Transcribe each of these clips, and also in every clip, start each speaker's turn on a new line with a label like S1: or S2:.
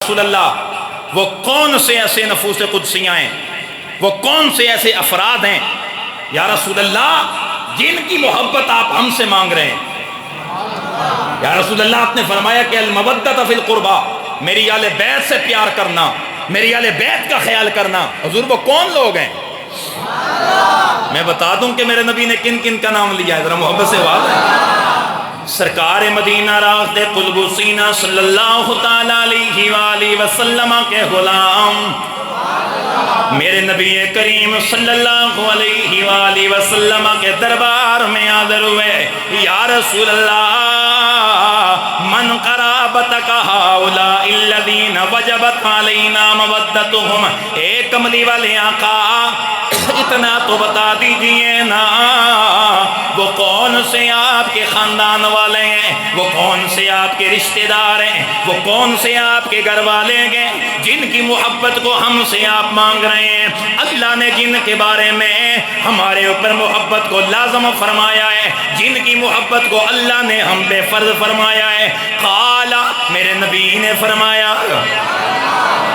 S1: رسول اللہ وہ کون سے ایسے نفوس قدسیاں ہیں، وہ کون سے ایسے افراد ہیں یا رسول اللہ جن کی محبت آپ ہم سے مانگ رہے ہیں؟ یا رسول اللہ آپ نے فرمایا کہ المودۃ فی القربہ، میری آل بیت سے پیار کرنا، میری آل بیت کا خیال کرنا۔ حضور وہ کون لوگ ہیں؟ میں بتا دوں کہ میرے نبی نے کن کن کا نام لیا ہے، ذرا محبت سے آواز ہے۔ سرکار مدینہ راغب قلب سینہ صلی اللہ تعالی علیہ وآلہ وسلم کے غلام میرے نبی کریم صلی اللہ علیہ وآلہ وسلم کے دربار میں حاضر ہوئے۔ یا رسول اللہ من قرابتک ہؤلاء الذین وجبت علینا مودتہم، اے کملی والے آقا اتنا تو بتا دیجئے نا، وہ کون سے آپ کے خاندان والے ہیں، وہ کون سے آپ کے رشتہ دار ہیں، وہ کون سے آپ کے گھر والے ہیں جن کی محبت کو ہم سے آپ مانگ رہے ہیں؟ اللہ نے جن کے بارے میں ہمارے اوپر محبت کو لازم فرمایا ہے، جن کی محبت کو اللہ نے ہم پہ فرض فرمایا ہے، قال میرے نبی نے فرمایا،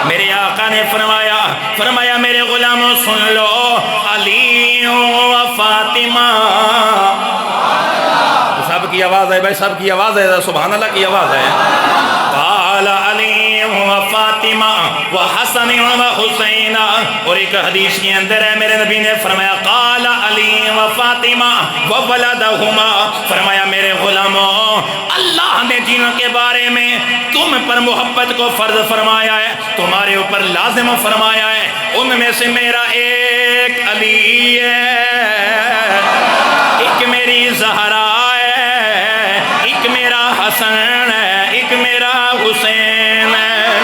S1: میرے آقا نے فرمایا میرے غلاموں سن لو، علی و فاطمہ۔ سب کی آواز ہے بھائی، سب کی آواز ہے، سبحان اللہ کی آواز ہے۔ قال علی و فاطمہ و حسن و حسین، اور ایک حدیث کے اندر ہے میرے نبی نے فرمایا قال علی و فاطمہ و ولدہما، فرمایا میرے غلاموں اللہ نے جن کے بارے میں تم پر محبت کو فرض فرمایا ہے، تمہارے اوپر لازم فرمایا ہے، ان میں سے میرا ایک علی ہے، ایک میری زہرا ہے، ایک میرا حسن ہے، ایک میرا حسین ہے۔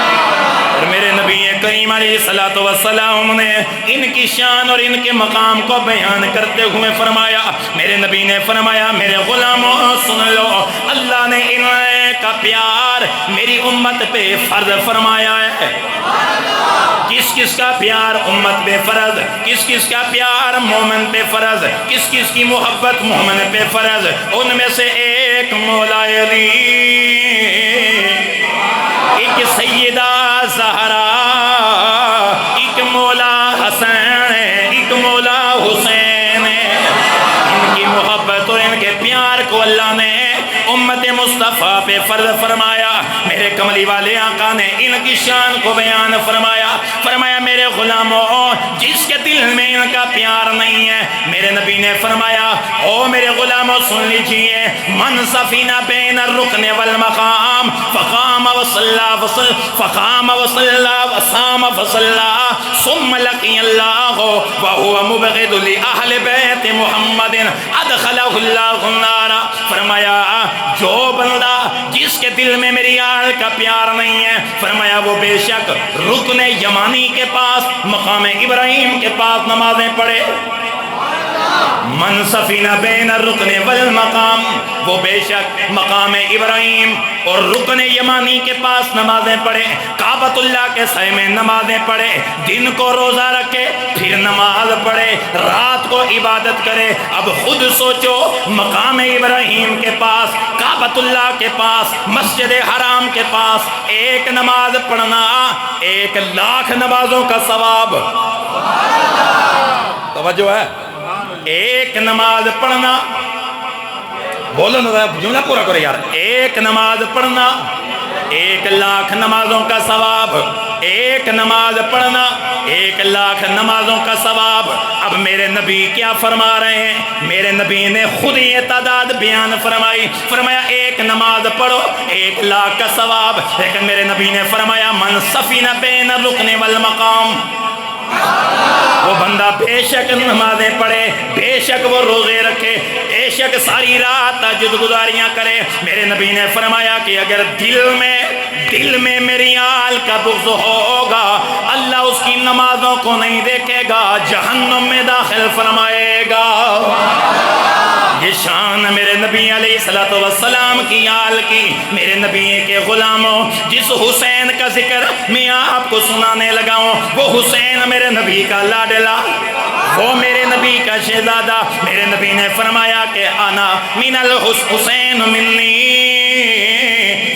S1: اور میرے نبی کریم علیہ السلام نے ان کی شان اور ان کے مقام کو بیان کرتے ہوئے فرمایا، میرے نبی نے فرمایا میرے غلاموں سن لو، اللہ نے ان کا پیار میری امت پہ فرض فرمایا ہے۔ کس کس کا پیار امت پہ فرض، کس کس کا پیار مومن پہ فرض، کس کس کی محبت مومن پہ فرض؟ ان میں سے ایک مولا علی، ایک سیدہ زہرا، ایک مولا حسن، ایک مولا حسین۔ ان کی محبت اور ان کے پیار کو اللہ نے امت مصطفیٰ پہ فرض فرمایا۔ میرے کملی والے آقا نے ان کی شان کو بیان فرمایا میرے غلاموں جس کے دل میں ان کا پیار نہیں ہے، میرے نبی نے فرمایا او میرے غلاموں سن لیجئے، من سفینہ بین الرکن والمقام فقام وصلى وصام فصلى ثم لقي الله وهو مبغض لأهل بيت محمد ادخله الله النار۔ فرمایا جو بندہ جس کے دل میں میری آل کا پیار نہیں ہے، فرمایا وہ بے شک رکن یمانی کے پاس مقام ابراہیم کے پاس نمازیں پڑھے۔ من سفینہ بین الرکن والمقام، وہ بے شک مقام ابراہیم اور رکن یمانی کے پاس نمازیں پڑھے، کعبۃ اللہ کے سائے میں نمازیں پڑھے، دن کو روزہ رکھے پھر نماز پڑھے، رات کو عبادت کرے۔ اب خود سوچو مقام ابراہیم کے پاس، کعبۃ اللہ کے پاس، مسجد حرام کے پاس ایک نماز پڑھنا 1,00,000 نمازوں کا ثواب۔ توجہ ہے، ایک نماز پڑھنا، بولو نا جملہ پورا کرو یار، ایک نماز پڑھنا 1,00,000 نمازوں کا ثواب، ایک نماز پڑھنا 1,00,000 نمازوں کا ثواب۔ اب میرے نبی کیا فرما رہے ہیں؟ میرے نبی نے خود یہ تعداد بیان فرمایا ایک نماز پڑھو 1,00,000 کا ثواب، لیکن میرے نبی نے فرمایا من سفینہ بین الرکن والمقام، وہ بندہ بے شک نمازیں پڑھے، بے شک وہ روزے رکھے، بے شک ساری رات تہجد گزاریاں کرے، میرے نبی نے فرمایا کہ اگر دل میں میری آل کا بغض ہوگا، اللہ اس کی نمازوں کو نہیں دیکھے گا، جہنم میں داخل فرمائے گا۔ یہ شان میرے نبی علیہ السلام کی آل کی۔ میرے نبی کے غلاموں جس حسین کا ذکر میں آپ کو سنانے لگا ہوں، وہ حسین میرے نبی کا لاڈلا، وہ میرے نبی کا شہزادہ۔ میرے نبی نے فرمایا کہ انا من الحسین منی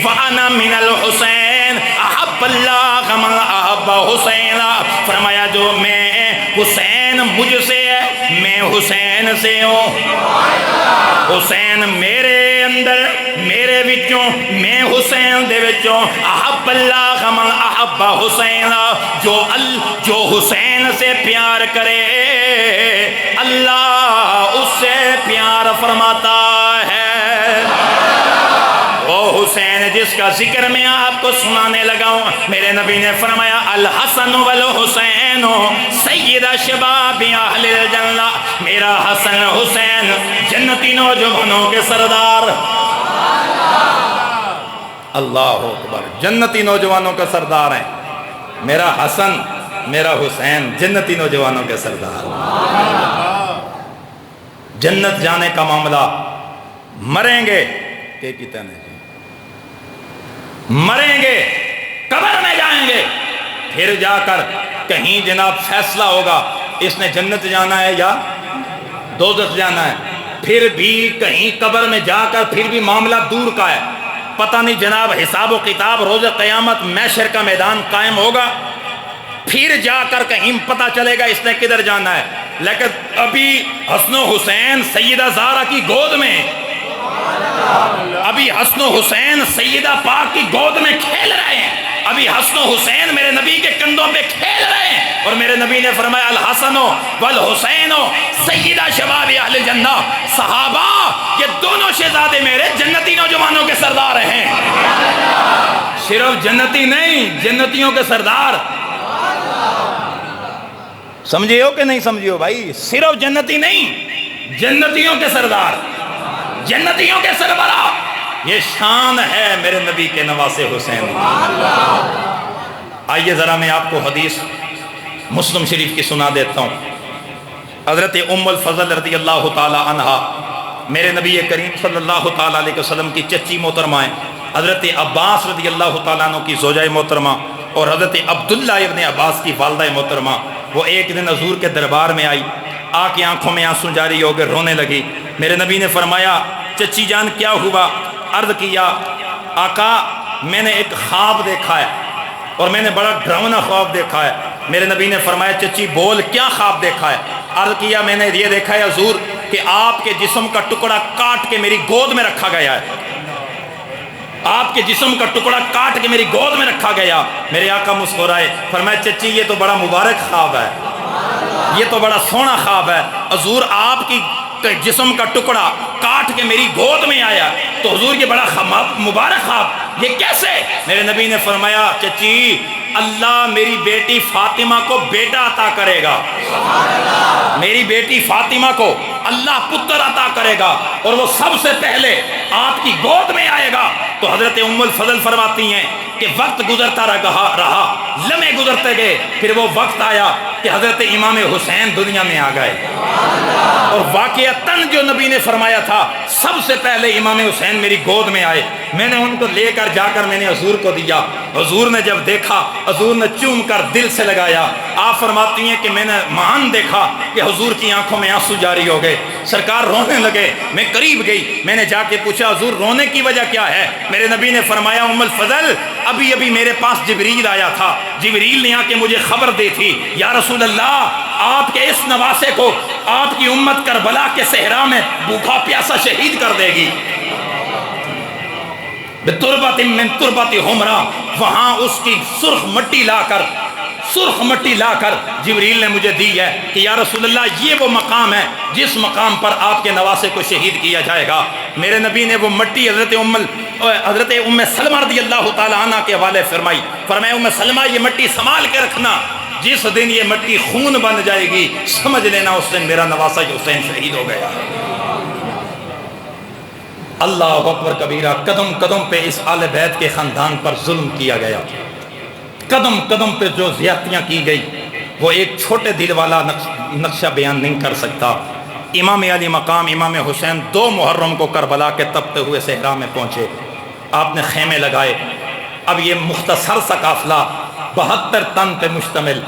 S1: وانا من الحسین احب احب اللہ من احب حسین، فرمایا جو میں حسین مجھ سے ہے میں حسین سے ہوں، حسین میرے اندر میرے وچوں میں حسین دے وچوں، احب اللہ من احب حسین، جو حسین سے پیار کرے اللہ اس سے پیار فرماتا ہے۔ وہ حسین جس کا ذکر میں آپ کو سنانے لگا ہوں، میرے نبی نے فرمایا الحسن والحسین سیدہ شباب اہل الجنہ، میرا حسن حسین جنتی نوجوانوں کے سردار، اللہ اکبر، جنتی نوجوانوں کا سردار ہیں، میرا حسن میرا حسین جنتی نوجوانوں کے سردار۔ جنت جانے کا معاملہ، مریں گے کہ کتنے مریں گے، قبر میں جائیں گے، پھر جا کر کہیں جناب فیصلہ ہوگا اس نے جنت جانا ہے یا دوزخ جانا ہے، پھر بھی کہیں قبر میں جا کر پھر بھی معاملہ دور کا ہے، پتہ نہیں جناب حساب و کتاب روز قیامت محشر کا میدان قائم ہوگا، پھر جا کر کہیں پتہ چلے گا اس نے کدھر جانا ہے۔ لیکن ابھی حسن و حسین سیدہ زہرا کی گود میں، ابھی حسن و حسین سیدہ پاک کی گود میں کھیل رہے ہیں، ابھی حسن و حسین میرے نبی کے کندھوں پہ کھیل رہے ہیں، اور میرے نبی نے فرمایا الحسن والحسین سیدہ شباب اہل الجنہ، صحابہ یہ دونوں شہزادے میرے جنتی نوجوانوں کے سردار ہیں، صرف جنتی نہیں جنتیوں کے سردار، سمجھے ہو کہ نہیں سمجھے ہو بھائی، صرف جنتی نہیں جنتیوں کے سردار، جنتیوں کے سربراہ، یہ شان ہے میرے نبی کے نواسے حسین۔ آئیے ذرا میں آپ کو حدیث مسلم شریف کی سنا دیتا ہوں۔ حضرت ام الفضل رضی اللہ تعالی عنہا میرے نبی کریم صلی اللہ تعالی علیہ وسلم کی چچی محترمہ ہیں، حضرت عباس رضی اللہ تعالیٰ عنہ کی زوجہ محترمہ اور حضرت عبداللہ ابن عباس کی والدہ محترمہ، وہ ایک دن حضور کے دربار میں آئی، آ کے آنکھوں میں آنسو جاری ہو کے رونے لگی۔ میرے نبی نے فرمایا چچی جان کیا ہوا؟ عرض کیا آقا میں نے ایک خواب دیکھا ہے اور میں نے بڑا ڈراؤنا خواب دیکھا ہے۔ میرے نبی نے فرمایا چچی بول کیا خواب دیکھا ہے؟ عرض کیا میں نے یہ دیکھا ہے حضور کہ آپ کے جسم کا ٹکڑا کاٹ کے میری گود میں رکھا گیا ہے، آپ کے جسم کا ٹکڑا کاٹ کے میری گود میں رکھا گیا۔ میرے آقا مسکرائے، فرمایا چچی یہ تو بڑا مبارک خواب ہے، یہ تو بڑا سونا خواب ہے، حضور آپ کی جسم کا ٹکڑا کاٹ کے میری گود میں آیا تو حضور یہ بڑا مبارک خواب، یہ کیسے؟ میرے نبی نے فرمایا چچی اللہ میری بیٹی فاطمہ کو بیٹا عطا کرے گا، میری بیٹی فاطمہ کو اللہ پتر عطا کرے گا اور وہ سب سے پہلے آپ کی گود میں آئے گا۔ تو حضرت ام الفضل فرماتی ہیں کہ وقت گزرتا رہا، لمحے گزرتے گئے، پھر وہ وقت آیا کہ حضرت امام حسین دنیا میں آ گئے، اور واقعتاً جو نبی نے فرمایا تھا سب سے پہلے امام حسین میری گود میں آئے، میں نے ان کو لے کر جا کر میں نے حضور کو دیا، حضور نے جب دیکھا حضور نے چوم کر دل سے لگایا۔ آپ فرماتی ہیں کہ میں نے مان دیکھا کہ حضور کی آنکھوں میں آنسو جاری ہو گئے، سرکار رونے لگے، میں قریب گئی، میں نے جا کے پوچھا حضور رونے کی وجہ کیا ہے؟ میرے نبی نے فرمایا ام الفضل ابھی میرے پاس جبریل آیا تھا، جبریل نے آ کے مجھے خبر دی تھی یا رسول اللہ آپ کے اس نواسے کو آپ کی امت کربلا کے صحرا میں بھوکا پیاسا شہید کر دے گی، بتربت من تربت حمرا، وہاں اس کی سرخ مٹی لا کر جبریل نے مجھے دی ہے کہ یا رسول اللہ یہ وہ مقام ہے جس مقام پر آپ کے نواسے کو شہید کیا جائے گا۔ میرے نبی نے وہ مٹی حضرت ام سلمہ رضی اللہ تعالی عنہ کے حوالے فرمائی، فرمایا ام سلمہ یہ مٹی سنبھال کے رکھنا، جس دن یہ مٹی خون بن جائے گی سمجھ لینا اس دن میرا نواسہ حسین شہید ہو گیا۔ اللہ اکبر کبیرہ، قدم قدم پہ اس آل بیت کے خاندان پر ظلم کیا گیا، قدم قدم پہ جو زیادتیاں کی گئی وہ ایک چھوٹے دل والا نقشہ بیان نہیں کر سکتا۔ امام علی مقام امام حسین 2 محرم کو کربلا کے تپتے ہوئے صحرا میں پہنچے، آپ نے خیمے لگائے۔ اب یہ مختصر سا قافلہ 72 تن پہ مشتمل،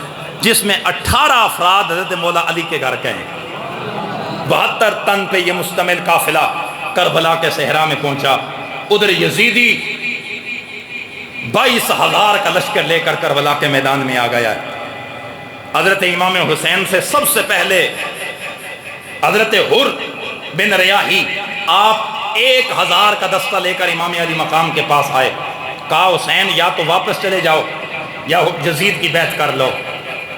S1: جس میں 18 افراد حضرت مولا علی کے گھر کے ہیں، 72 تن پہ یہ مشتمل قافلہ کربلا کے صحرا میں پہنچا۔ ادھر یزیدی 22,000 کا لشکر لے کر کربلا کے میدان میں آ گیا ہے۔ حضرت امام حسین سے سب سے پہلے حضرت حر بن ریاحی آپ 1,000 کا دستہ لے کر امام علی مقام کے پاس آئے، کہا حسین یا تو واپس چلے جاؤ یا یزید کی بیعت کر لو،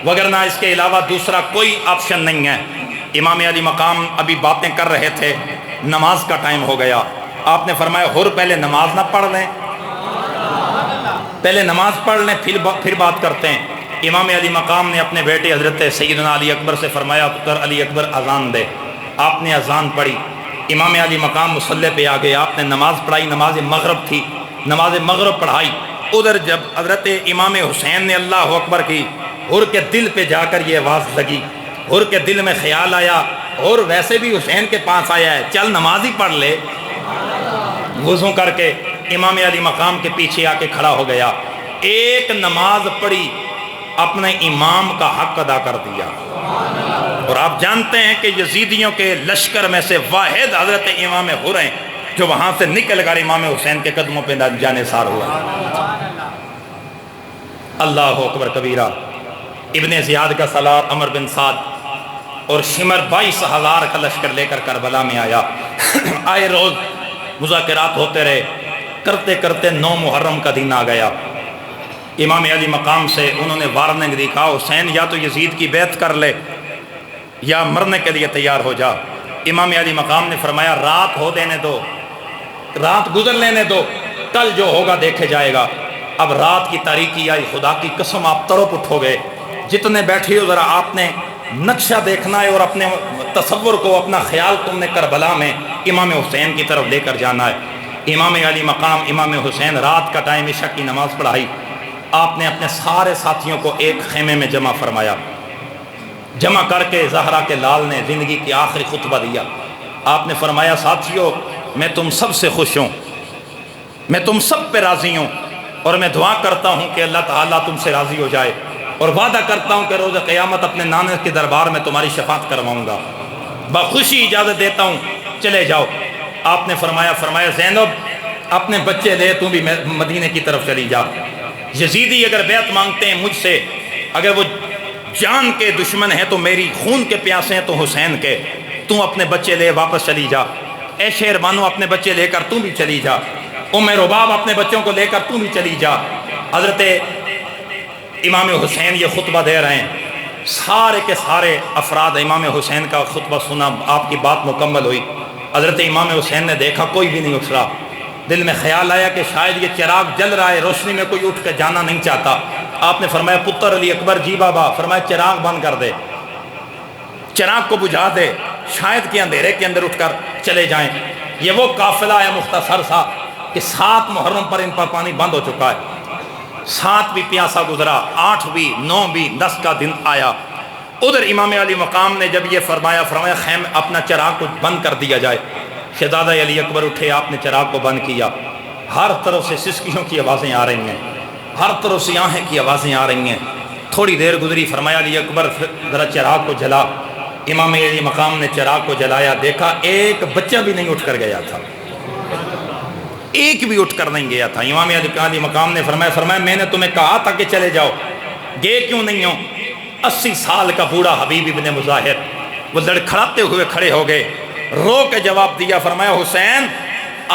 S1: وگرنہ اس کے علاوہ دوسرا کوئی آپشن نہیں ہے۔ امام علی مقام ابھی باتیں کر رہے تھے، نماز کا ٹائم ہو گیا۔ آپ نے فرمایا حر پہلے نماز نہ پڑھ لیں، پہلے نماز پڑھ لیں پھر بات کرتے ہیں۔ امام علی مقام نے اپنے بیٹے حضرت سیدنا علی اکبر سے فرمایا پتر علی اکبر اذان دے۔ آپ نے اذان پڑھی، امام علی مقام مصلی پہ آ گئے، آپ نے نماز پڑھائی، نماز مغرب تھی، نماز مغرب پڑھائی۔ ادھر جب حضرت امام حسین نے اللہ اکبر کی، حر کے دل پہ جا کر یہ آواز لگی، حر کے دل میں خیال آیا اور ویسے بھی حسین کے پاس آیا ہے، چل نماز ہی پڑھ لے۔ وضو کر کے امام علی مقام کے پیچھے آ کے کھڑا ہو گیا، ایک نماز پڑھی، اپنے امام کا حق ادا کر دیا۔ اور آپ جانتے ہیں کہ یزیدیوں کے لشکر میں سے واحد حضرت امام حر ہیں جو وہاں سے نکل کر امام حسین کے قدموں پہ جانے سار ہوا۔ اللہ اکبر کبیرہ۔ ابن زیاد کا سالار عمر بن سعد اور شمر 22,000 کا لشکر لے کر کربلا میں آیا۔ آئے روز مذاکرات ہوتے رہے، کرتے کرتے 9 محرم کا دن آ گیا۔ امام علی مقام سے انہوں نے وارننگ دی، کہا حسین یا تو یزید کی بیعت کر لے یا مرنے کے لیے تیار ہو جا۔ امام علی مقام نے فرمایا رات ہو دینے دو، رات گزر لینے دو، کل جو ہوگا دیکھے جائے گا۔ اب رات کی تاریکی آئی، خدا کی قسم آپ تڑپ اٹھو گئے، جتنے بیٹھے ہو ذرا آپ نے نقشہ دیکھنا ہے اور اپنے تصور کو، اپنا خیال تم نے کربلا میں امام حسین کی طرف لے کر جانا ہے۔ امام علی مقام امام حسین، رات کا ٹائم، عشاء کی نماز پڑھائی، آپ نے اپنے سارے ساتھیوں کو ایک خیمے میں جمع فرمایا، جمع کر کے زہرا کے لال نے زندگی کی آخری خطبہ دیا۔ آپ نے فرمایا ساتھیو میں تم سب سے خوش ہوں، میں تم سب پہ راضی ہوں، اور میں دعا کرتا ہوں کہ اللہ تعالیٰ تم سے راضی ہو جائے، اور وعدہ کرتا ہوں کہ روز قیامت اپنے نانے کے دربار میں تمہاری شفاعت کرواؤں گا، بخوشی اجازت دیتا ہوں چلے جاؤ۔ آپ نے فرمایا زینب اپنے بچے لے تم بھی مدینے کی طرف چلی جا۔ یزیدی اگر بیعت مانگتے ہیں مجھ سے، اگر وہ جان کے دشمن ہیں تو میری، خون کے پیاسے ہیں تو حسین کے، تم اپنے بچے لے واپس چلی جا۔ اے شیر بانو اپنے بچے لے کر تم بھی چلی جا۔ رباب اپنے بچوں کو لے کر تم بھی چلی جا۔ حضرت امام حسین یہ خطبہ دے رہے ہیں، سارے کے سارے افراد امام حسین کا خطبہ سنا، آپ کی بات مکمل ہوئی۔ حضرت امام حسین نے دیکھا کوئی بھی نہیں اٹھ رہا، دل میں خیال آیا کہ شاید یہ چراغ جل رہا ہے، روشنی میں کوئی اٹھ کے جانا نہیں چاہتا۔ آپ نے فرمایا پتر علی اکبر جی بابا، فرمایا چراغ بند کر دے، چراغ کو بجھا دے، شاید کہ اندھیرے کے اندر اٹھ کر چلے جائیں۔ یہ وہ قافلہ ہے مختصر سا کہ 7 محرم پر ان پر پانی بند ہو چکا ہے، 7 بھی پیاسا گزرا، 8 بھی، 9 بھی، 10 کا دن آیا۔ ادھر امام علی مقام نے جب یہ فرمایا خیم اپنا چراغ کو بند کر دیا جائے۔ شہزادہ علی اکبر اٹھے، آپ نے چراغ کو بند کیا۔ ہر طرف سے سسکیوں کی آوازیں آ رہی ہیں، ہر طرف سے آہیں کی آوازیں آ رہی ہیں۔ تھوڑی دیر گزری، فرمایا علی اکبر ذرا چراغ کو جلا۔ امام علی مقام نے چراغ کو جلایا، دیکھا ایک بچہ بھی نہیں اٹھ کر گیا تھا، ایک بھی اٹھ کر نہیں گیا تھا۔ امام علی مقام نے فرمایا میں نے تمہیں کہا تھا کہ چلے جاؤ، گئے کیوں نہیں ہو؟ 80 سال کا بوڑھا حبیب ابن مظاہر وہ لڑکھڑاتے ہوئے کھڑے ہو گئے، رو کے جواب دیا، فرمایا حسین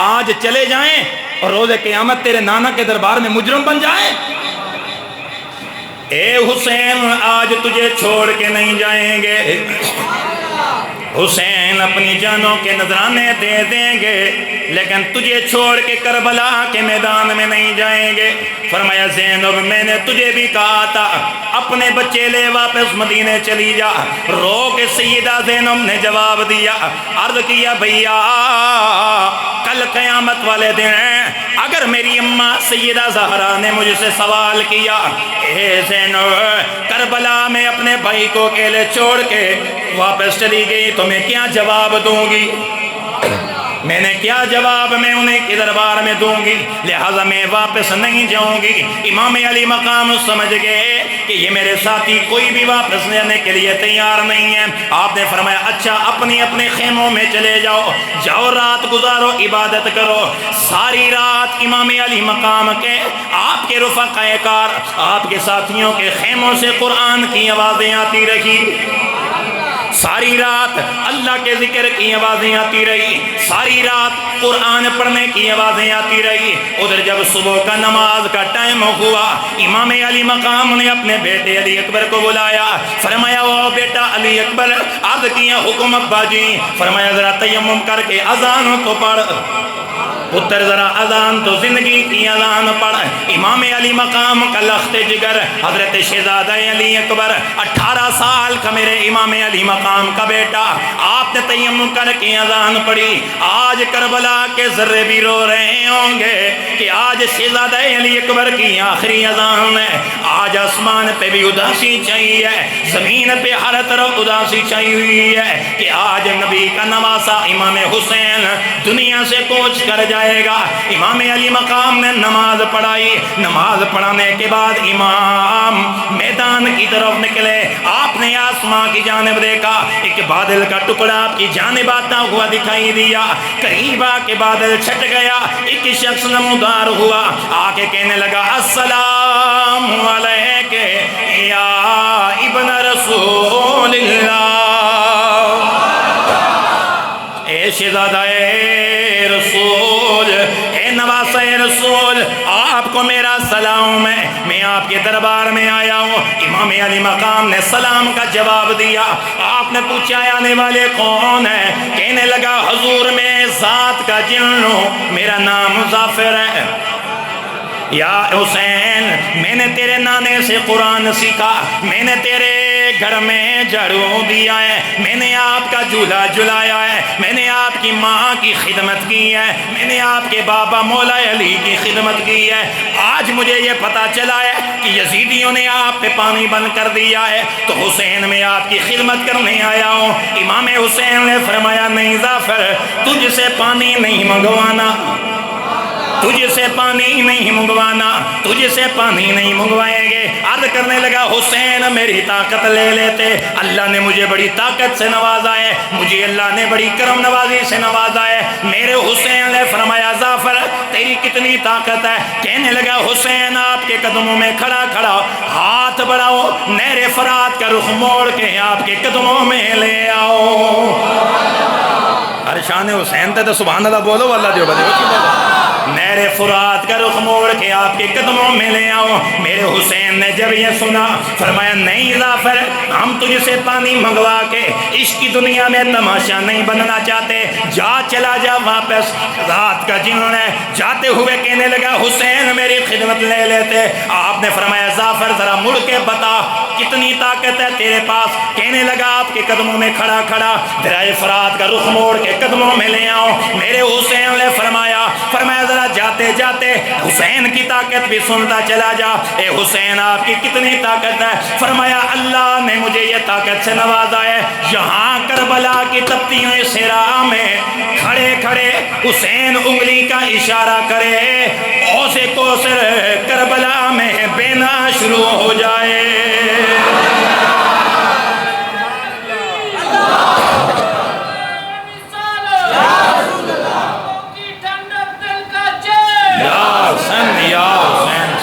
S1: آج چلے جائیں اور روز قیامت تیرے نانا کے دربار میں مجرم بن جائیں؟ اے حسین آج تجھے چھوڑ کے نہیں جائیں گے، حسین اپنی جانوں کے نذرانے دے دیں گے، لیکن تجھے چھوڑ کے کربلا کے میدان میں نہیں جائیں گے۔ فرمایا زینب میں نے تجھے بھی کہا تھا اپنے بچے لے واپس مدینے چلی جا۔ رو کے سیدہ زینب نے جواب دیا، عرض کیا بھیا کل قیامت والے دن اگر میری اماں سیدہ زہرا نے مجھ سے سوال کیا اے زینب کربلا میں اپنے بھائی کو اکیلے چھوڑ کے واپس چلی گئی تو میں کیا جواب دوں گی؟ میں نے کیا جواب میں انہیں کے دربار میں دوں گی، لہٰذا میں واپس نہیں جاؤں گی۔ امام علی مقام سمجھ گئے کہ یہ میرے ساتھی کوئی بھی واپس جانے کے لیے تیار نہیں ہے۔ آپ نے فرمایا اچھا اپنی اپنے خیموں میں چلے جاؤ، جاؤ رات گزارو، عبادت کرو۔ ساری رات امام علی مقام کے آپ کے رفقائے کار، آپ کے ساتھیوں کے خیموں سے قرآن کی آوازیں آتی رہی، ساری رات اللہ کے ذکر کی آوازیں آتی رہی، ساری رات قرآن پڑھنے کی آوازیں آتی رہی۔ ادھر جب صبح کا نماز کا ٹائم ہوا، امام علی مقام نے اپنے بیٹے علی اکبر کو بلایا، فرمایا او بیٹا علی اکبر، عرض کیا حکم ابا جی، فرمایا ذرا تیمم کر کے اذان تو پڑھ، پتر ذرا اذان تو زندگی کی اذان پڑھ۔ امام علی مقام کا لخت جگر حضرت شہزادہ علی اکبر 18 سال کا میرے امام علی مقام کا بیٹا، آپ نے تیمم کر کے اذان پڑھی۔ آج کربلا کے ذرے بھی رو رہے ہوں گے کہ آج شہزادہ علی اکبر کی آخری اذان ہے۔ آج آسمان پہ بھی اداسی چاہیے، زمین پہ ہر طرف اداسی چاہیے ہوئی ہے کہ آج نبی کا نواسا امام حسین دنیا سے کوچ کر جائے گا۔ امام علی مقام نے نماز پڑھائی، نماز پڑھانے کے بعد امام میدان کی طرف نکلے، آپ نے آسمان کی جانب دیکھا، ایک بادل کا ٹکڑا آپ کی جانب آتا ہوا دکھائی دیا، قریب آ کے بادل چھٹ گیا، ایک شخص نمودار ہوا، آ کے کہنے لگا السلام علیک یا ابن رسول اللہ، اے شہزادہ رسول، اے نواسہ رسول، آپ کو میرا سلام ہے، میں آپ کے دربار میں آیا ہوں۔ امام علی مقام نے سلام کا جواب دیا۔ آپ نے پوچھا آنے والے کون ہیں؟ کہنے لگا حضور میں ذات کا جن ہوں، میرا نام ظافر ہے۔ یا حسین، میں نے تیرے نانے سے قرآن سیکھا، میں نے تیرے گھر میں جھاڑو دیا ہے، میں نے آپ کا جھولا جھلایا ہے، میں نے آپ کی ماں کی خدمت کی ہے، میں نے آپ کے بابا مولا علی کی خدمت کی ہے۔ آج مجھے یہ پتا چلا ہے کہ یزیدیوں نے آپ پہ پانی بند کر دیا ہے، تو حسین میں آپ کی خدمت کرنے آیا ہوں۔ امام حسین نے فرمایا نہیں ظافر، تجھ سے پانی نہیں منگوانا، تجھ سے پانی نہیں منگوانا، تجھ سے پانی نہیں منگوائیں گے۔ عرض کرنے لگا حسین میری طاقت لے لیتے، اللہ نے مجھے بڑی طاقت سے نوازا ہے، مجھے اللہ نے بڑی کرم نوازی سے نوازا ہے۔ میرے حسین نے فرمایا ظافر تیری کتنی طاقت ہے؟ کہنے لگا حسین آپ کے قدموں میں کھڑا کھڑا ہاتھ بڑھاؤ، نہر فرات کا رخ موڑ کے آپ کے قدموں میں لے آؤ۔ ہر شان حسین تے سبحان اللہ بولو، واللہ جو بولو کی بولو۔ نہر فرات کا رخ موڑ کے آپ کے قدموں میں لے آؤ۔ میرے حسین نے جب یہ سنا فرمایا نہیں ظافر، ہم تجھ سے پانی منگوا کے عشق کی دنیا میں تماشا نہیں بننا چاہتے، جا چلا جا واپس، ذات کا جنون ہے۔ جاتے ہوئے کہنے لگا حسین میری خدمت لے لیتے۔ آپ نے فرمایا ظافر ذرا مڑ کے بتا کتنی طاقت ہے تیرے پاس؟ کہنے لگا آپ کے قدموں میں کھڑا کھڑا دریا فرات کا رخ موڑ کے قدموں میں لے آؤ۔ میرے حسین نے فرمایا ذرا جاتے جاتے حسین کی طاقت بھی سنتا چلا جا، اے حسین آپ کی کتنی طاقت ہے؟ فرمایا اللہ نے مجھے یہ طاقت سے نوازا ہے، یہاں کربلا کی تپتیوں صحرا میں کھڑے کھڑے حسین انگلی کا اشارہ کرے، اوس کوثر کربلا میں بینا شروع ہو جائے۔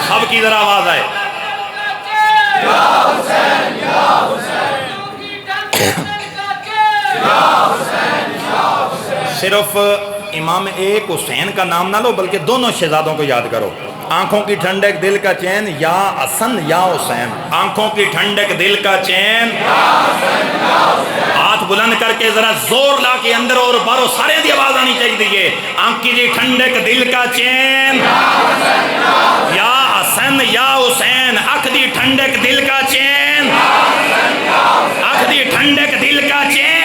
S1: سب کی ذرا آواز آئے صرف امام ایک حسین کا نام نہ لو بلکہ دونوں شہزادوں کو یاد کرو۔ آنکھوں کی ٹھنڈک دل کا چین یا حسن یا حسین، آنکھوں کی ٹھنڈک دل کا چین، ہاتھ بلند کر کے ذرا زور لا کے اندر اور بارو سارے دی آواز آنی چاہیے دیئے، آنکھ کی ٹھنڈک دل کا چین یا حسن یا حسین، آنکھ دی ٹھنڈک دل کا چین، آنکھ دی ٹھنڈک دل کا چین۔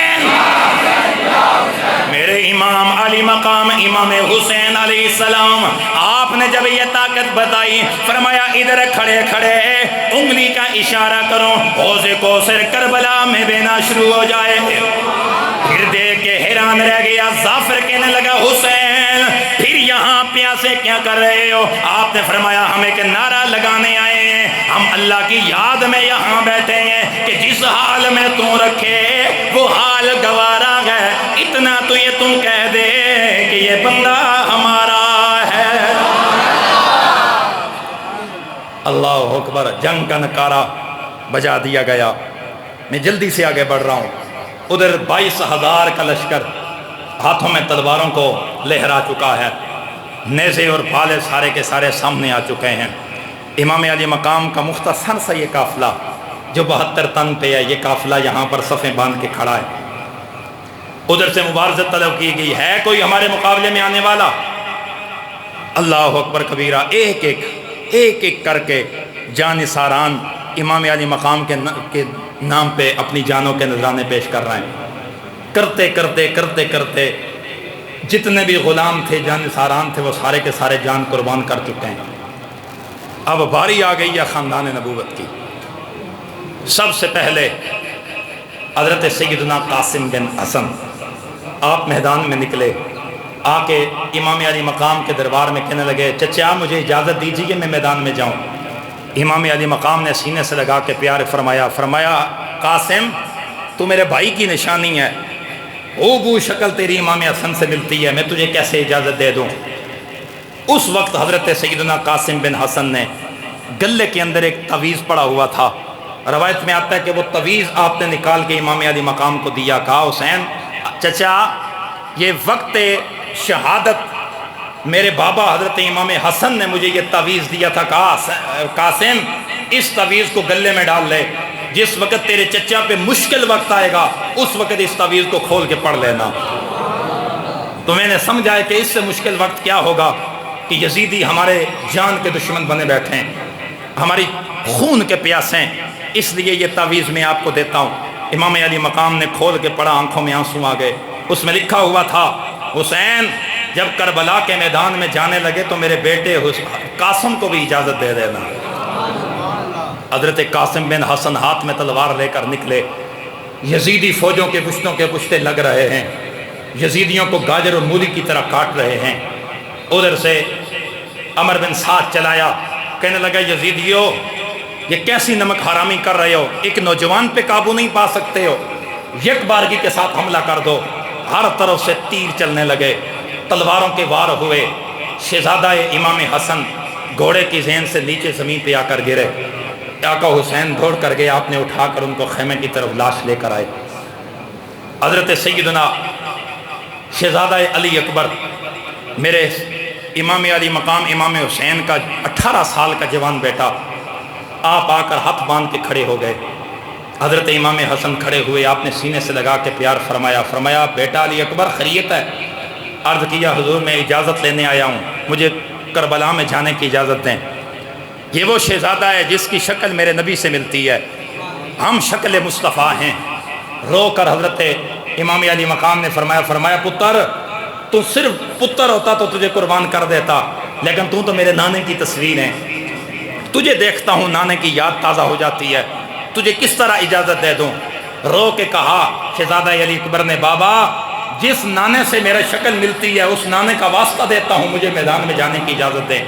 S1: میرے امام علی مقام امام حسین علیہ السلام، آپ نے جب یہ طاقت بتائی فرمایا ادھر کھڑے کھڑے انگلی کا اشارہ کرو، حوض کوثر کربلا میں بینا شروع ہو جائے۔ پھر دیکھ کے حیران رہ گیا۔ ظافر کہنے لگا حسین پھر یہاں پیاسے کیا کر رہے ہو؟ آپ نے فرمایا ہم ایک نعرہ لگانے آئے ہیں، ہم اللہ کی یاد میں یہاں بیٹھے ہیں کہ جس حال میں تو رکھے وہ حال گوارا ہے، اتنا تو یہ تم کہہ دے کہ یہ بندہ ہمارا ہے۔ اللہ اکبر، جنگ کا نکارہ بجا دیا گیا۔ میں جلدی سے آگے بڑھ رہا ہوں۔ ادھر 22,000 کا لشکر ہاتھوں میں تلواروں کو لہرا چکا ہے، نیزے اور بھالے سارے کے سارے سامنے آ چکے ہیں۔ امام علی مقام کا مختصر سا یہ قافلہ جو 72 تن پہ ہے، یہ قافلہ یہاں پر صفیں باندھ کے کھڑا ہے۔ ادھر سے مبارزت طلب کی گئی ہے، کوئی ہمارے مقابلے میں آنے والا؟ اللہ اکبر کبیرہ، ایک ایک کر کے جانثاران امام علی مقام کے نام پہ اپنی جانوں کے نذرانے پیش کر رہے ہیں۔ کرتے کرتے جتنے بھی غلام تھے، جانثاران تھے، وہ سارے کے سارے جان قربان کر چکے ہیں۔ اب باری آ گئی ہے خاندان نبوت کی۔ سب سے پہلے حضرت سیدنا قاسم بن حسن آپ میدان میں نکلے، آ کے امام علی مقام کے دربار میں کہنے لگے چچا مجھے اجازت دیجیے میں میدان میں جاؤں۔ امام علی مقام نے سینے سے لگا کے پیار فرمایا قاسم تو میرے بھائی کی نشانی ہے، بو شکل تیری امام حسن سے ملتی ہے، میں تجھے کیسے اجازت دے دوں؟ اس وقت حضرت سیدنا قاسم بن حسن نے گلے کے اندر ایک تعویذ پڑا ہوا تھا، روایت میں آتا ہے کہ وہ تعویذ آپ نے نکال کے امام علی مقام کو دیا، کہا حسین چچا یہ وقت شہادت میرے بابا حضرت امام حسن نے مجھے یہ تعویذ دیا تھا، کہا قاسم اس تعویذ کو گلے میں ڈال لے، جس وقت تیرے چچا پہ مشکل وقت آئے گا اس وقت اس تعویذ کو کھول کے پڑھ لینا۔ تو میں نے سمجھا ہے کہ اس سے مشکل وقت کیا ہوگا کہ یزیدی ہمارے جان کے دشمن بنے بیٹھے ہیں، ہماری خون کے پیاسے ہیں، اس لیے یہ تعویذ میں آپ کو دیتا ہوں۔ امام علی مقام نے کھول کے پڑھا، آنکھوں میں آنسو آ گئے۔ اس میں لکھا ہوا تھا حسین جب کربلا کے میدان میں جانے لگے تو میرے بیٹے قاسم کو بھی اجازت دے دینا۔ حضرت قاسم بن حسن ہاتھ میں تلوار لے کر نکلے، یزیدی فوجوں کے پشتوں کے پشتے لگ رہے ہیں، یزیدیوں کو گاجر اور مولی کی طرح کاٹ رہے ہیں۔ ادھر سے عمر بن سعد چلایا، کہنے لگا یزیدیوں یہ کیسی نمک حرامی کر رہے ہو، ایک نوجوان پہ قابو نہیں پا سکتے ہو، یک بارگی کے ساتھ حملہ کر دو۔ ہر طرف سے تیر چلنے لگے، تلواروں کے وار ہوئے۔ شہزادہ امام حسن گھوڑے کی ذہن سے نیچے زمین پہ آ کر گرے۔ آقا حسین دوڑ کر گئے، آپ نے اٹھا کر ان کو خیمے کی طرف لاش لے کر آئے۔ حضرت سیدنا شہزادہ علی اکبر میرے امام علی مقام امام حسین کا 18 سال کا جوان بیٹا، آپ آ کر ہاتھ باندھ کے کھڑے ہو گئے۔ حضرت امام حسن کھڑے ہوئے، آپ نے سینے سے لگا کے پیار فرمایا بیٹا علی اکبر خیریت ہے؟ عرض کیا حضور میں اجازت لینے آیا ہوں، مجھے کربلا میں جانے کی اجازت دیں۔ یہ وہ شہزادہ ہے جس کی شکل میرے نبی سے ملتی ہے، ہم شکل مصطفیٰ ہیں۔ رو کر حضرت امام علی مقام نے فرمایا پتر تو صرف پتر ہوتا تو تجھے قربان کر دیتا، لیکن تو میرے نانے کی تصویر ہے، تجھے دیکھتا ہوں نانے کی یاد تازہ ہو جاتی ہے، تجھے کس طرح اجازت دے دوں؟ رو کے کہا شہزادہ علی اکبر نے بابا جس نانے سے میرا شکل ملتی ہے اس نانے کا واسطہ دیتا ہوں، مجھے میدان میں جانے کی اجازت دے۔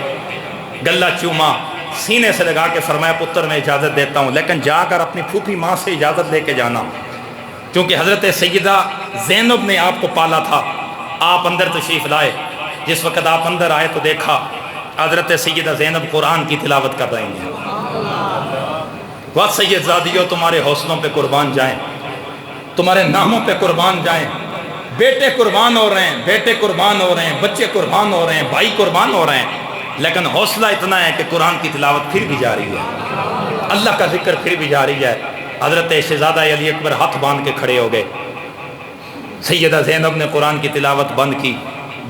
S1: گلہ چوما، سینے سے لگا کے فرمایا پتر میں اجازت دیتا ہوں، لیکن جا کر اپنی پھوپھی ماں سے اجازت لے کے جانا، کیونکہ حضرت سیدہ زینب نے آپ کو پالا تھا۔ آپ اندر تشریف لائے، جس وقت آپ اندر آئے تو دیکھا حضرت سیدہ زینب قرآن کی تلاوت کر رہی ہیں۔ وہ سید زادیوں تمہارے حوصلوں پہ قربان جائیں، تمہارے ناموں پہ قربان جائیں، بیٹے قربان ہو رہے ہیں، بیٹے قربان ہو رہے ہیں، بچے قربان ہو رہے ہیں، بھائی قربان ہو رہے ہیں، لیکن حوصلہ اتنا ہے کہ قرآن کی تلاوت پھر بھی جاری ہے، اللہ کا ذکر پھر بھی جاری ہے۔ حضرت شہزادہ علی اکبر ہاتھ باندھ کے کھڑے ہو گئے۔ سیدہ زینب نے قرآن کی تلاوت بند کی،